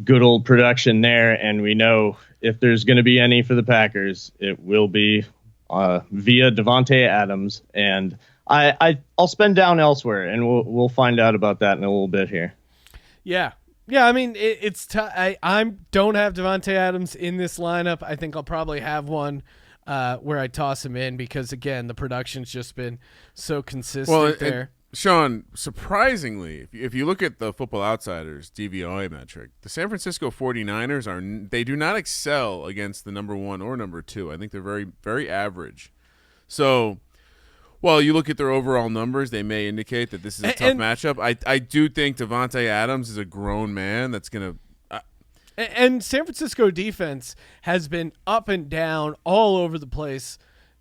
Speaker 10: good old production there. And we know if there's going to be any for the Packers, it will be via Devontae Adams. And I'll spend down elsewhere, and we'll find out about that in a little bit here.
Speaker 1: Yeah. Yeah, I mean, it's I don't have Devontae Adams in this lineup. I think I'll probably have one where I toss him in because, again, the production's just been so consistent there.
Speaker 2: Sean, surprisingly, if you look at the Football Outsiders DVOA metric, the San Francisco 49ers they do not excel against the number 1 or number 2. I think they're very, very average. So while you look at their overall numbers, they may indicate that this is a tough matchup. I do think Devontae Adams is a grown man that's going to
Speaker 1: and San Francisco defense has been up and down all over the place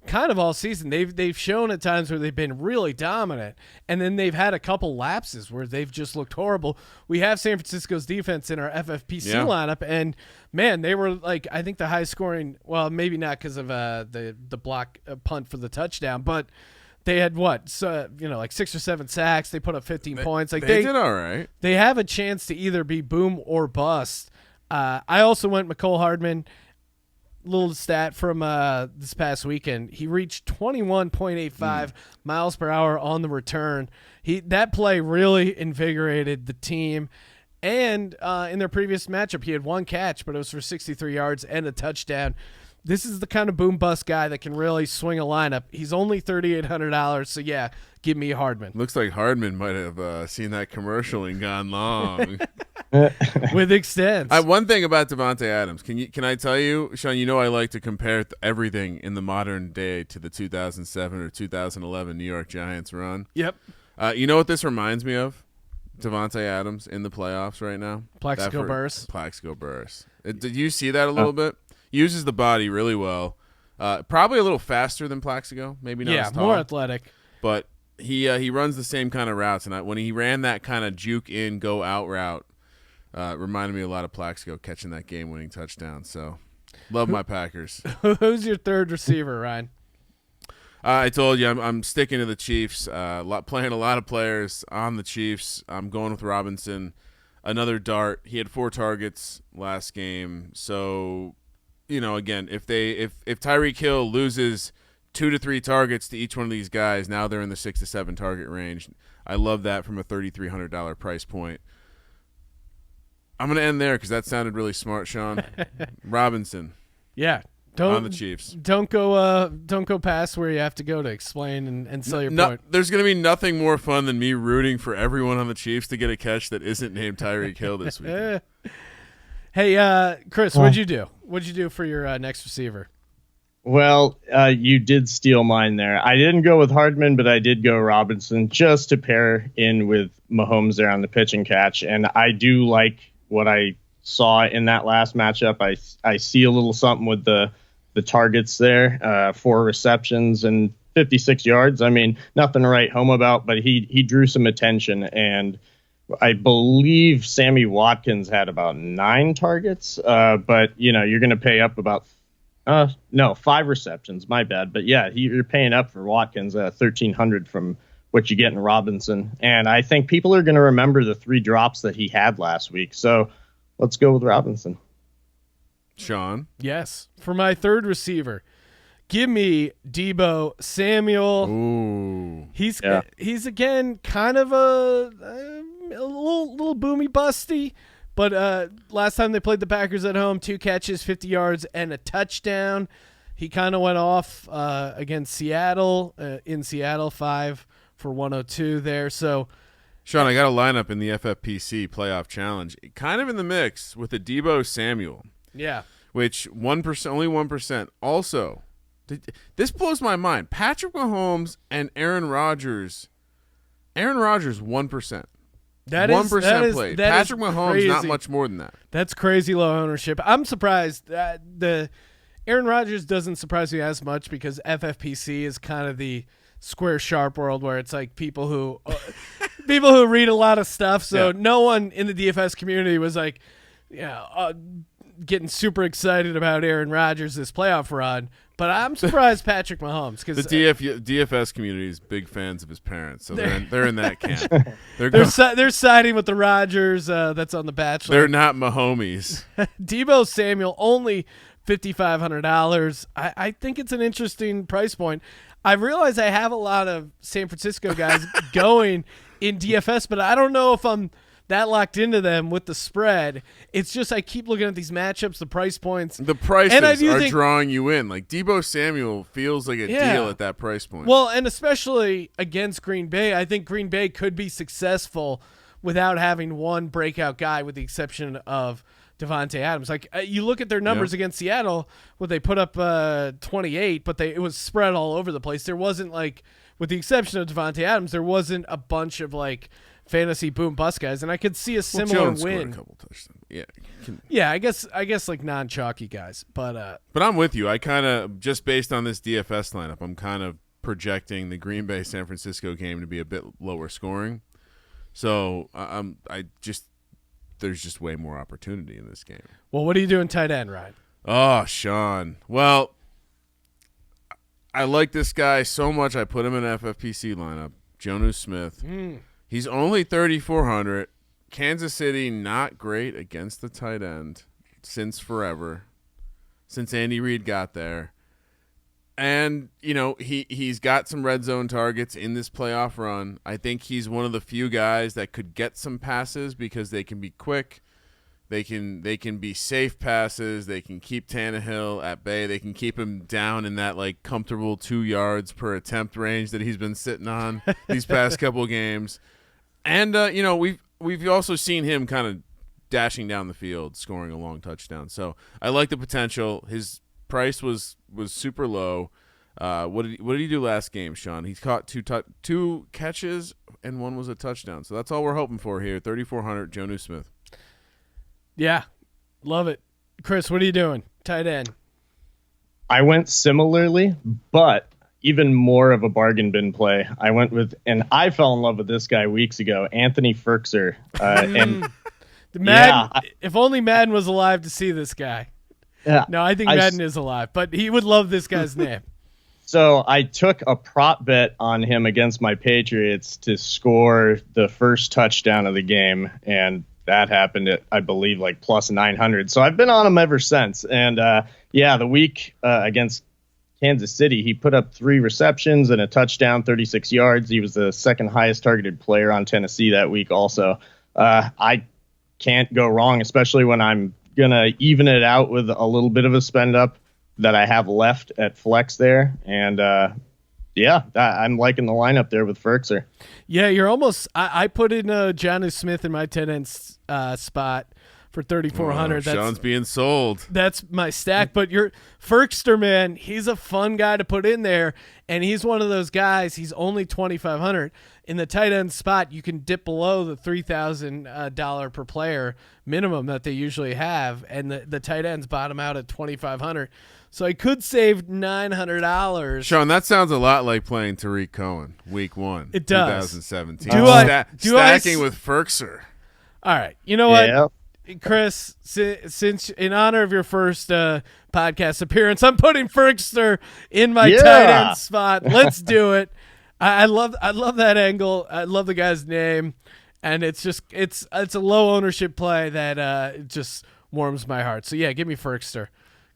Speaker 1: kind of all season. They've shown at times where they've been really dominant, and then they've had a couple lapses where they've just looked horrible. We have San Francisco's defense in our FFPC lineup, and man, they were like, I think the high scoring, well, maybe not because of the block punt for the touchdown, but they had like 6 or 7 sacks. They put up 15 points. Like
Speaker 2: they did all right.
Speaker 1: They have a chance to either be boom or bust. I also went McCole Hardman. Little stat from this past weekend. He reached 21.85 miles per hour on the return. That play really invigorated the team. And in their previous matchup, he had 1 catch, but it was for 63 yards and a touchdown. This is the kind of boom-bust guy that can really swing a lineup. He's only $3,800, so yeah, give me Hardman.
Speaker 2: Looks like Hardman might have seen that commercial and gone long.
Speaker 1: With extents.
Speaker 2: One thing about Devontae Adams, can I tell you, Sean, I like to compare everything in the modern day to the 2007 or 2011 New York Giants run.
Speaker 1: Yep.
Speaker 2: You know what this reminds me of? Devontae Adams in the playoffs right now.
Speaker 1: Plaxico Burress.
Speaker 2: Plaxico Burress. Did you see that a little bit? Uses the body really well. Probably a little faster than Plaxico. Maybe not as tall.
Speaker 1: More athletic.
Speaker 2: But he runs the same kind of routes. And when he ran that kind of juke in, go out route, reminded me a lot of Plaxico catching that game-winning touchdown. So love my Packers.
Speaker 1: Who's your third receiver, Ryan?
Speaker 2: I told you I'm sticking to the Chiefs. Playing a lot of players on the Chiefs. I'm going with Robinson. Another dart. He had 4 targets last game. So, again, if Tyreek Hill loses 2 to 3 targets to each one of these guys, now they're in the 6 to 7 target range. I love that from a $3,300 price point. I'm going to end there because that sounded really smart, Sean. Robinson.
Speaker 1: Yeah.
Speaker 2: On the Chiefs.
Speaker 1: Don't go past where you have to go to explain and sell your point.
Speaker 2: There's going to be nothing more fun than me rooting for everyone on the Chiefs to get a catch that isn't named Tyreek Hill this week.
Speaker 1: Hey, Chris, what'd you do? What'd you do for your next receiver?
Speaker 10: Well, you did steal mine there. I didn't go with Hardman, but I did go Robinson just to pair in with Mahomes there on the pitch and catch. And I do like what I saw in that last matchup. I see a little something with the targets there, 4 receptions and 56 yards. I mean, nothing to write home about, but he drew some attention. And I believe Sammy Watkins had about 9 targets. But, you're going to pay up about 5 receptions. My bad. But, yeah, you're paying up for Watkins, $1,300 from what you get in Robinson. And I think people are going to remember the 3 drops that he had last week. So let's go with Robinson.
Speaker 2: Sean?
Speaker 1: Yes. For my third receiver, give me Deebo Samuel.
Speaker 2: Ooh.
Speaker 1: He's again kind of a little boomy busty, but last time they played the Packers at home, 2 catches, 50 yards, and a touchdown. He kind of went off against Seattle, in Seattle, 5 for 102 there. So,
Speaker 2: Sean, I got a lineup in the FFPC playoff challenge, kind of in the mix with the Deebo Samuel.
Speaker 1: Yeah.
Speaker 2: Which 1%, only 1%. Also, this blows my mind. Patrick Mahomes and Aaron Rodgers. Aaron Rodgers 1%.
Speaker 1: That
Speaker 2: 1% played. Patrick Mahomes
Speaker 1: crazy.
Speaker 2: not much more than that.
Speaker 1: That's crazy low ownership. I'm surprised that the Aaron Rodgers doesn't surprise me as much because FFPC is kind of the square sharp world where it's like people who read a lot of stuff. So no one in the DFS community was like, getting super excited about Aaron Rodgers this playoff run, but I'm surprised Patrick Mahomes because
Speaker 2: the DFS community is big fans of his parents, so they're in that camp.
Speaker 1: They're siding with the Rodgers that's on The Bachelor.
Speaker 2: They're not Mahomies.
Speaker 1: Deebo Samuel only $5,500. I think it's an interesting price point. I realize I have a lot of San Francisco guys going in DFS, but I don't know if I'm that locked into them with the spread. It's just I keep looking at these matchups, the price points.
Speaker 2: The prices are drawing you in. Like Deebo Samuel feels like a deal at that price point.
Speaker 1: Well, and especially against Green Bay, I think Green Bay could be successful without having one breakout guy with the exception of Devontae Adams. Like you look at their numbers against Seattle, they put up 28, but it was spread all over the place. There wasn't with the exception of Devontae Adams, there wasn't a bunch of fantasy boom bust guys, and I could see a similar
Speaker 2: Jones
Speaker 1: win.
Speaker 2: Scored a couple touchdowns.
Speaker 1: Yeah, I guess non-chalky guys, but
Speaker 2: I'm with you. I kind of just based on this DFS lineup, I'm kind of projecting the Green Bay San Francisco game to be a bit lower scoring. So there's just way more opportunity in this game.
Speaker 1: Well, what are you doing tight end, Ryan?
Speaker 2: Oh, Sean. Well, I like this guy so much. I put him in an FFPC lineup. Jonnu Smith. He's only 3,400. Kansas City not great against the tight end since forever, since Andy Reid got there. And, he's got some red zone targets in this playoff run. I think he's one of the few guys that could get some passes because they can be quick. They can be safe passes. They can keep Tannehill at bay. They can keep him down in that comfortable 2 yards per attempt range that he's been sitting on these past couple of games. And we've also seen him kind of dashing down the field, scoring a long touchdown. So I like the potential. His price was super low. What did he do last game, Sean? He caught two catches and one was a touchdown. So that's all we're hoping for here. 3,400, Jonnu Smith.
Speaker 1: Yeah, love it. Chris, what are you doing? Tight end.
Speaker 10: I went similarly, but even more of a bargain bin play. I went with, and I fell in love with this guy weeks ago, Anthony Firkser. And
Speaker 1: if only Madden was alive to see this guy.
Speaker 10: Yeah,
Speaker 1: no, I think Madden is alive, but he would love this guy's name.
Speaker 10: So I took a prop bet on him against my Patriots to score the first touchdown of the game, and that happened at, I believe, like plus 900. So I've been on him ever since. And the week against Kansas City, he put up 3 receptions and a touchdown, 36 yards. He was the second highest targeted player on Tennessee that week also. I can't go wrong, especially when I'm going to even it out with a little bit of a spend up that I have left at flex there. And I'm liking the lineup there with Firkser.
Speaker 1: Yeah, you're almost – I put in Jonnu Smith in my 10-end spot for 3,400.
Speaker 2: Sean's being sold.
Speaker 1: That's my stack. But your Firkser, man, he's a fun guy to put in there, and he's one of those guys. He's only 2,500. In the tight end spot, you can dip below the $3,000 per player minimum that they usually have, and the tight ends bottom out at 2,500. So I could save $900.
Speaker 2: Sean, that sounds a lot like playing Tariq Cohen week 1.
Speaker 1: It does.
Speaker 2: 2017.
Speaker 1: Stacking
Speaker 2: with Firkser.
Speaker 1: All right. You know what, Chris, since in honor of your first podcast appearance, I'm putting Firkser in my tight end spot. Let's do it. I love that angle. I love the guy's name, and it's a low ownership play that it just warms my heart. So yeah, give me Firkser.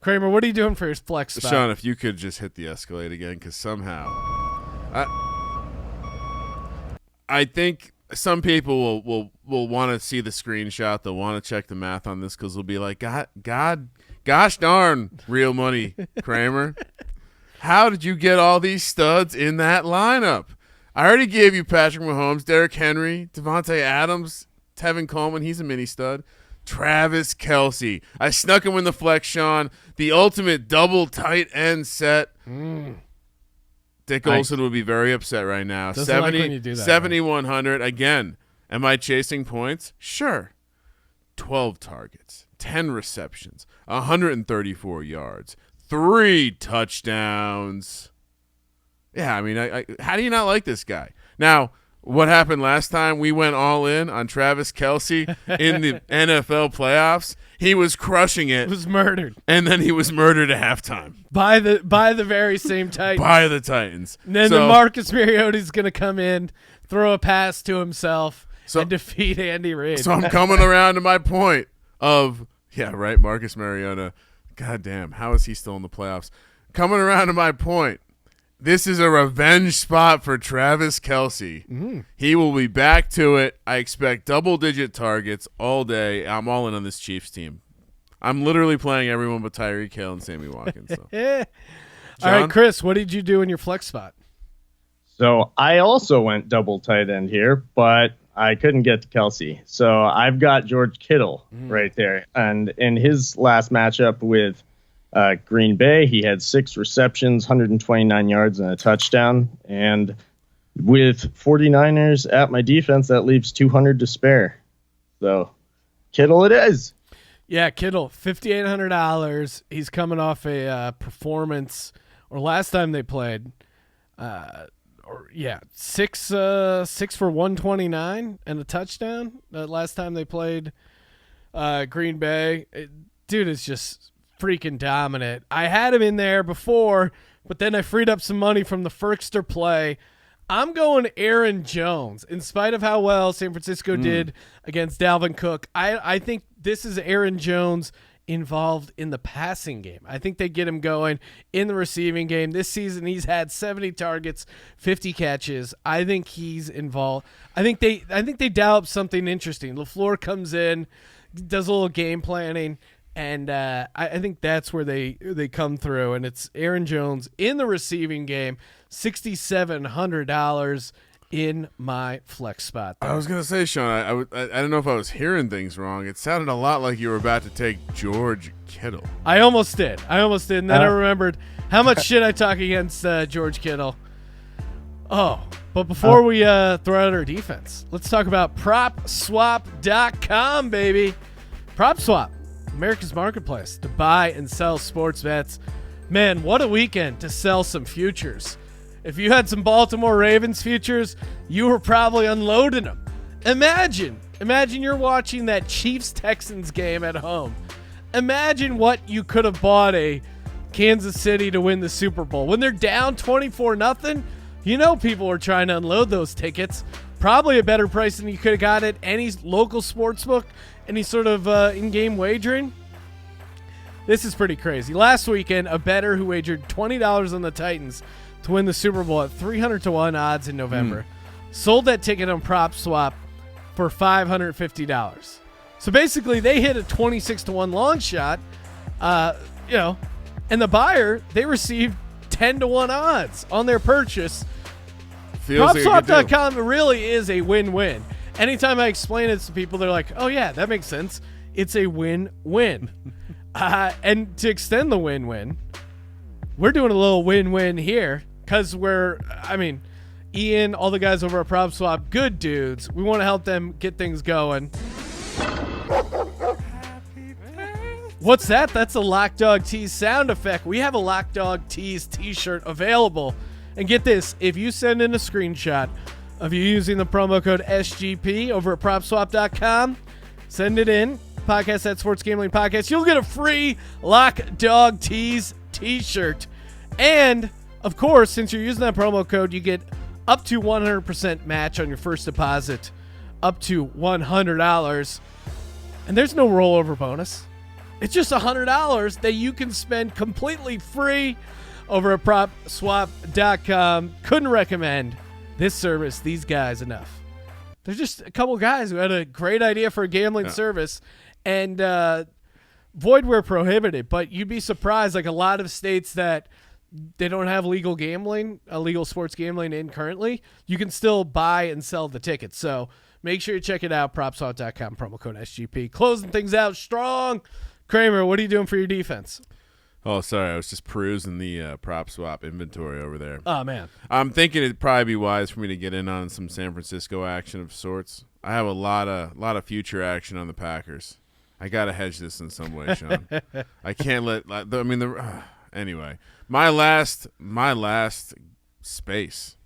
Speaker 1: Kramer, what are you doing for your flex spot?
Speaker 2: Sean, if you could just hit the escalate again, because somehow I think some people will want to see the screenshot. They'll want to check the math on this because they'll be like, gosh darn, real money, Kramer. How did you get all these studs in that lineup? I already gave you Patrick Mahomes, Derrick Henry, Devontae Adams, Tevin Coleman. He's a mini stud. Travis Kelce. I snuck him in the flex, Sean. The ultimate double tight end set. Dick Olson would be very upset right now. 7,100. Again, am I chasing points? Sure. 12 targets, 10 receptions, 134 yards, 3 touchdowns. Yeah, I mean, how do you not like this guy? Now, what happened last time? We went all in on Travis Kelce in the NFL playoffs. He was crushing it.
Speaker 1: He was murdered.
Speaker 2: And then he was murdered at halftime.
Speaker 1: By the very same Titans.
Speaker 2: By the Titans.
Speaker 1: And then the Marcus Mariota's going to come in, throw a pass to himself, and defeat Andy Reid.
Speaker 2: So I'm coming around to my point of, Marcus Mariota. God damn, how is he still in the playoffs? Coming around to my point. This is a revenge spot for Travis Kelce. He will be back to it. I expect double-digit targets all day. I'm all in on this Chiefs team. I'm literally playing everyone but Tyreek Hill and Sammy Watkins. So.
Speaker 1: All right, Chris, what did you do in your flex spot?
Speaker 10: So I also went double tight end here, but I couldn't get to Kelce. So I've got George Kittle right there. And in his last matchup with Green Bay, he had 6 receptions, 129 yards, and a touchdown. And with 49ers at my defense, that leaves 200 to spare. So Kittle it is.
Speaker 1: Yeah, Kittle, $5,800. He's coming off a performance, or last time they played, 6 for 129 and a touchdown. Last time they played Green Bay. Dude is just freaking dominant. I had him in there before, but then I freed up some money from the Firkster play. I'm going Aaron Jones. In spite of how well San Francisco did against Dalvin Cook, I think this is Aaron Jones involved in the passing game. I think they get him going in the receiving game. This season he's had 70 targets, 50 catches. I think he's involved. I think they dial up something interesting. LaFleur comes in, does a little game planning, and I think that's where they come through, and it's Aaron Jones in the receiving game, $6,700 in my flex spot there.
Speaker 2: I was going to say, Sean, I don't know if I was hearing things wrong. It sounded a lot like you were about to take George Kittle.
Speaker 1: I almost did. And then I remembered how much shit I talk against George Kittle. Oh, But before we throw out our defense, let's talk about PropSwap.com, baby. PropSwap, America's marketplace to buy and sell sports bets. Man, what a weekend to sell some futures. If you had some Baltimore Ravens futures, you were probably unloading them. Imagine you're watching that Chiefs-Texans game at home. Imagine what you could have bought a Kansas City to win the Super Bowl. When they're down 24-0, you know people are trying to unload those tickets. Probably a better price than you could have got at any local sports book, any sort of in-game wagering. This is pretty crazy. Last weekend, a bettor who wagered $20 on the Titans to win the Super Bowl at 300-1 odds in November sold that ticket on PropSwap for $550. So basically, they hit a 26-1 long shot, and the buyer, they received 10-1 odds on their purchase. PropSwap.com really is a win-win. Anytime I explain it to people, they're like, oh, yeah, that makes sense. It's a win-win. And to extend the win-win, we're doing a little win-win here because Ian, all the guys over at PropSwap, good dudes. We want to help them get things going. What's that? That's a Lock Dog Tees sound effect. We have a Lock Dog Tees t-shirt available. And get this, if you send in a screenshot of you using the promo code SGP over at PropSwap.com, send it in, podcast at Sports Gambling Podcast, you'll get a free Lock Dog Tees t-shirt. And, of course, since you're using that promo code, you get up to 100% match on your first deposit, up to $100. And there's no rollover bonus. It's just $100 that you can spend completely free over at PropSwap.com. Couldn't recommend this service, these guys, enough. They're just a couple guys who had a great idea for a gambling service, and void where prohibited. But you'd be surprised, like a lot of states that they don't have legal gambling, legal sports gambling in currently, you can still buy and sell the tickets. So make sure you check it out, PropSwap.com, promo code SGP. Closing things out strong. Kramer, what are you doing for your defense?
Speaker 2: Oh, sorry. I was just perusing the PropSwap inventory over there.
Speaker 1: Oh, man.
Speaker 2: I'm thinking it'd probably be wise for me to get in on some San Francisco action of sorts. I have a lot of future action on the Packers. I got to hedge this in some way, Sean. I can't anyway, my last space.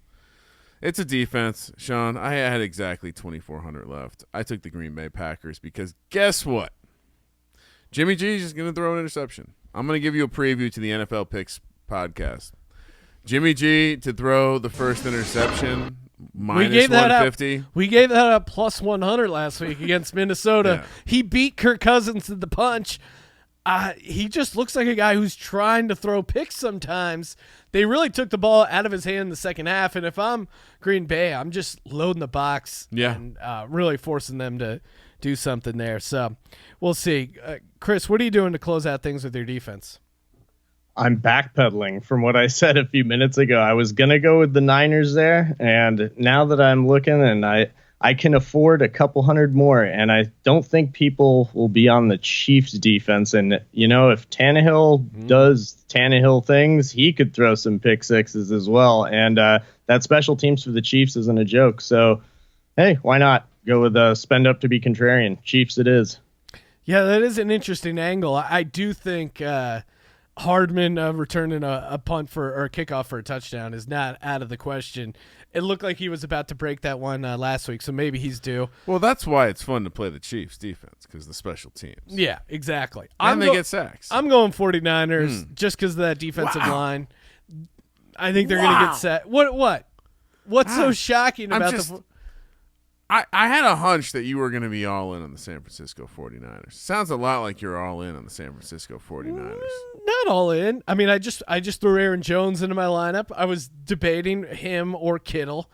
Speaker 2: It's a defense, Sean. I had exactly 2,400 left. I took the Green Bay Packers because guess what? Jimmy G is just going to throw an interception. I'm going to give you a preview to the NFL Picks podcast. Jimmy G to throw the first interception, minus 150.
Speaker 1: We gave that up plus 100 last week against Minnesota. Yeah. He beat Kirk Cousins to the punch. He just looks like a guy who's trying to throw picks sometimes. They really took the ball out of his hand in the second half, and if I'm Green Bay, I'm just loading the box and really forcing them to do something there. So we'll see. Chris, what are you doing to close out things with your defense?
Speaker 10: I'm backpedaling from what I said a few minutes ago. I was going to go with the Niners there, and now that I'm looking, and I can afford a couple hundred more, and I don't think people will be on the Chiefs defense. And, if Tannehill does Tannehill things, he could throw some pick sixes as well. And that special teams for the Chiefs isn't a joke. So, hey, why not go with spend up to be contrarian? Chiefs it is.
Speaker 1: Yeah, that is an interesting angle. I do think Hardman returning a punt or a kickoff for a touchdown is not out of the question. It looked like he was about to break that one last week, so maybe he's due.
Speaker 2: Well, that's why it's fun to play the Chiefs defense, because the special teams.
Speaker 1: Yeah, exactly.
Speaker 2: And they get sacks.
Speaker 1: I'm going 49ers just because of that defensive line. I think they're going to get set. What's so shocking about
Speaker 2: I had a hunch that you were going to be all in on the San Francisco 49ers. Sounds a lot like you're all in on the San Francisco 49ers.
Speaker 1: Not all in. I mean, I just threw Aaron Jones into my lineup. I was debating him or Kittle,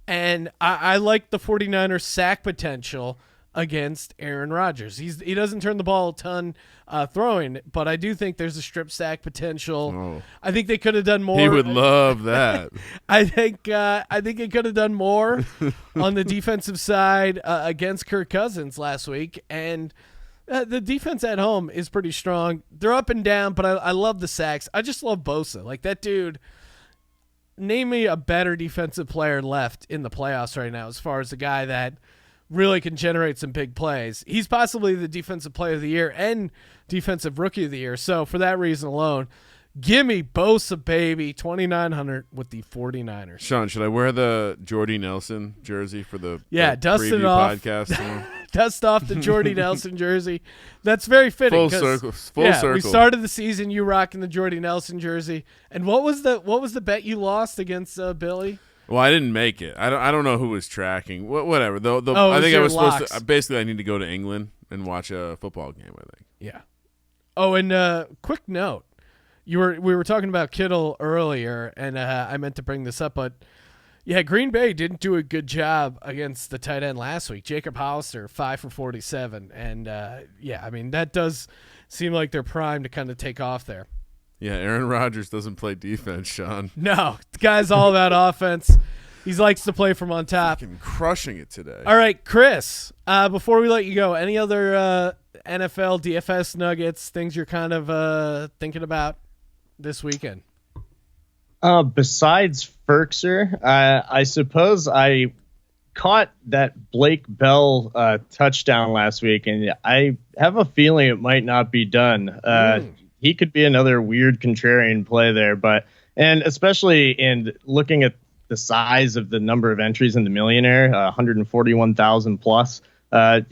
Speaker 1: and I like the 49ers sack potential against Aaron Rodgers. He doesn't turn the ball a ton throwing, but I do think there's a strip sack potential.
Speaker 2: Oh.
Speaker 1: I think they could have done more.
Speaker 2: He would love that.
Speaker 1: I think it could have done more on the defensive side against Kirk Cousins last week, and the defense at home is pretty strong. They're up and down, but I love the sacks. I just love Bosa. Like, that dude, name me a better defensive player left in the playoffs right now as far as a guy that really can generate some big plays. He's possibly the defensive player of the year and defensive rookie of the year. So for that reason alone, give me Bosa, baby, 2,900 with the 49ers.
Speaker 2: Sean, should I wear the Jordy Nelson jersey for the
Speaker 1: dust it
Speaker 2: preview
Speaker 1: off.
Speaker 2: podcast?
Speaker 1: Dust off the Jordy Nelson jersey. That's very fitting.
Speaker 2: Full circle.
Speaker 1: We started the season you rocking the Jordy Nelson jersey. And what was the bet you lost against Billy?
Speaker 2: Well, I didn't make it. I don't know who was tracking. Whatever.
Speaker 1: I
Speaker 2: think I was supposed
Speaker 1: locks.
Speaker 2: to. Basically, I need to go to England and watch a football game, I think.
Speaker 1: Yeah. Oh, and quick note. We were talking about Kittle earlier, and I meant to bring this up, but yeah, Green Bay didn't do a good job against the tight end last week. Jacob Hollister, 5 for 47, and I mean that does seem like they're primed to kind of take off there.
Speaker 2: Yeah, Aaron Rodgers doesn't play defense, Sean.
Speaker 1: No, the guy's all about offense. He likes to play from on top.
Speaker 2: Fucking crushing it today.
Speaker 1: All right, Chris, before we let you go, any other NFL DFS nuggets, things you're kind of thinking about this weekend?
Speaker 10: Besides Ferkser, I suppose I caught that Blake Bell touchdown last week, and I have a feeling it might not be done. He could be another weird contrarian play there, and especially in looking at the size of the number of entries in the Millionaire, 141,000 plus. I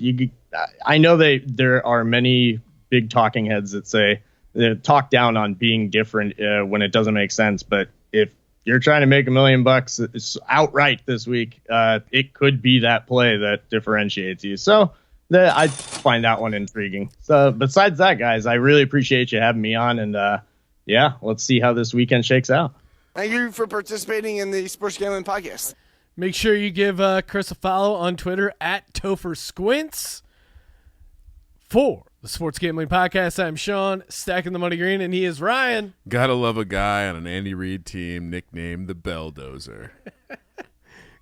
Speaker 10: know there are many big talking heads that say they talk down on being different when it doesn't make sense, but if you're trying to make $1 million outright this week, it could be that play that differentiates you. So I find that one intriguing. So besides that, guys, I really appreciate you having me on. And let's see how this weekend shakes out.
Speaker 7: Thank you for participating in the Sports Gambling Podcast.
Speaker 1: Make sure you give Chris a follow on Twitter at Topher Squints. For the Sports Gambling Podcast, I'm Sean, stacking the money green, and he is Ryan.
Speaker 2: Gotta love a guy on an Andy Reid team nicknamed the Belldozer.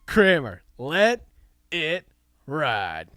Speaker 1: Kramer, let it ride.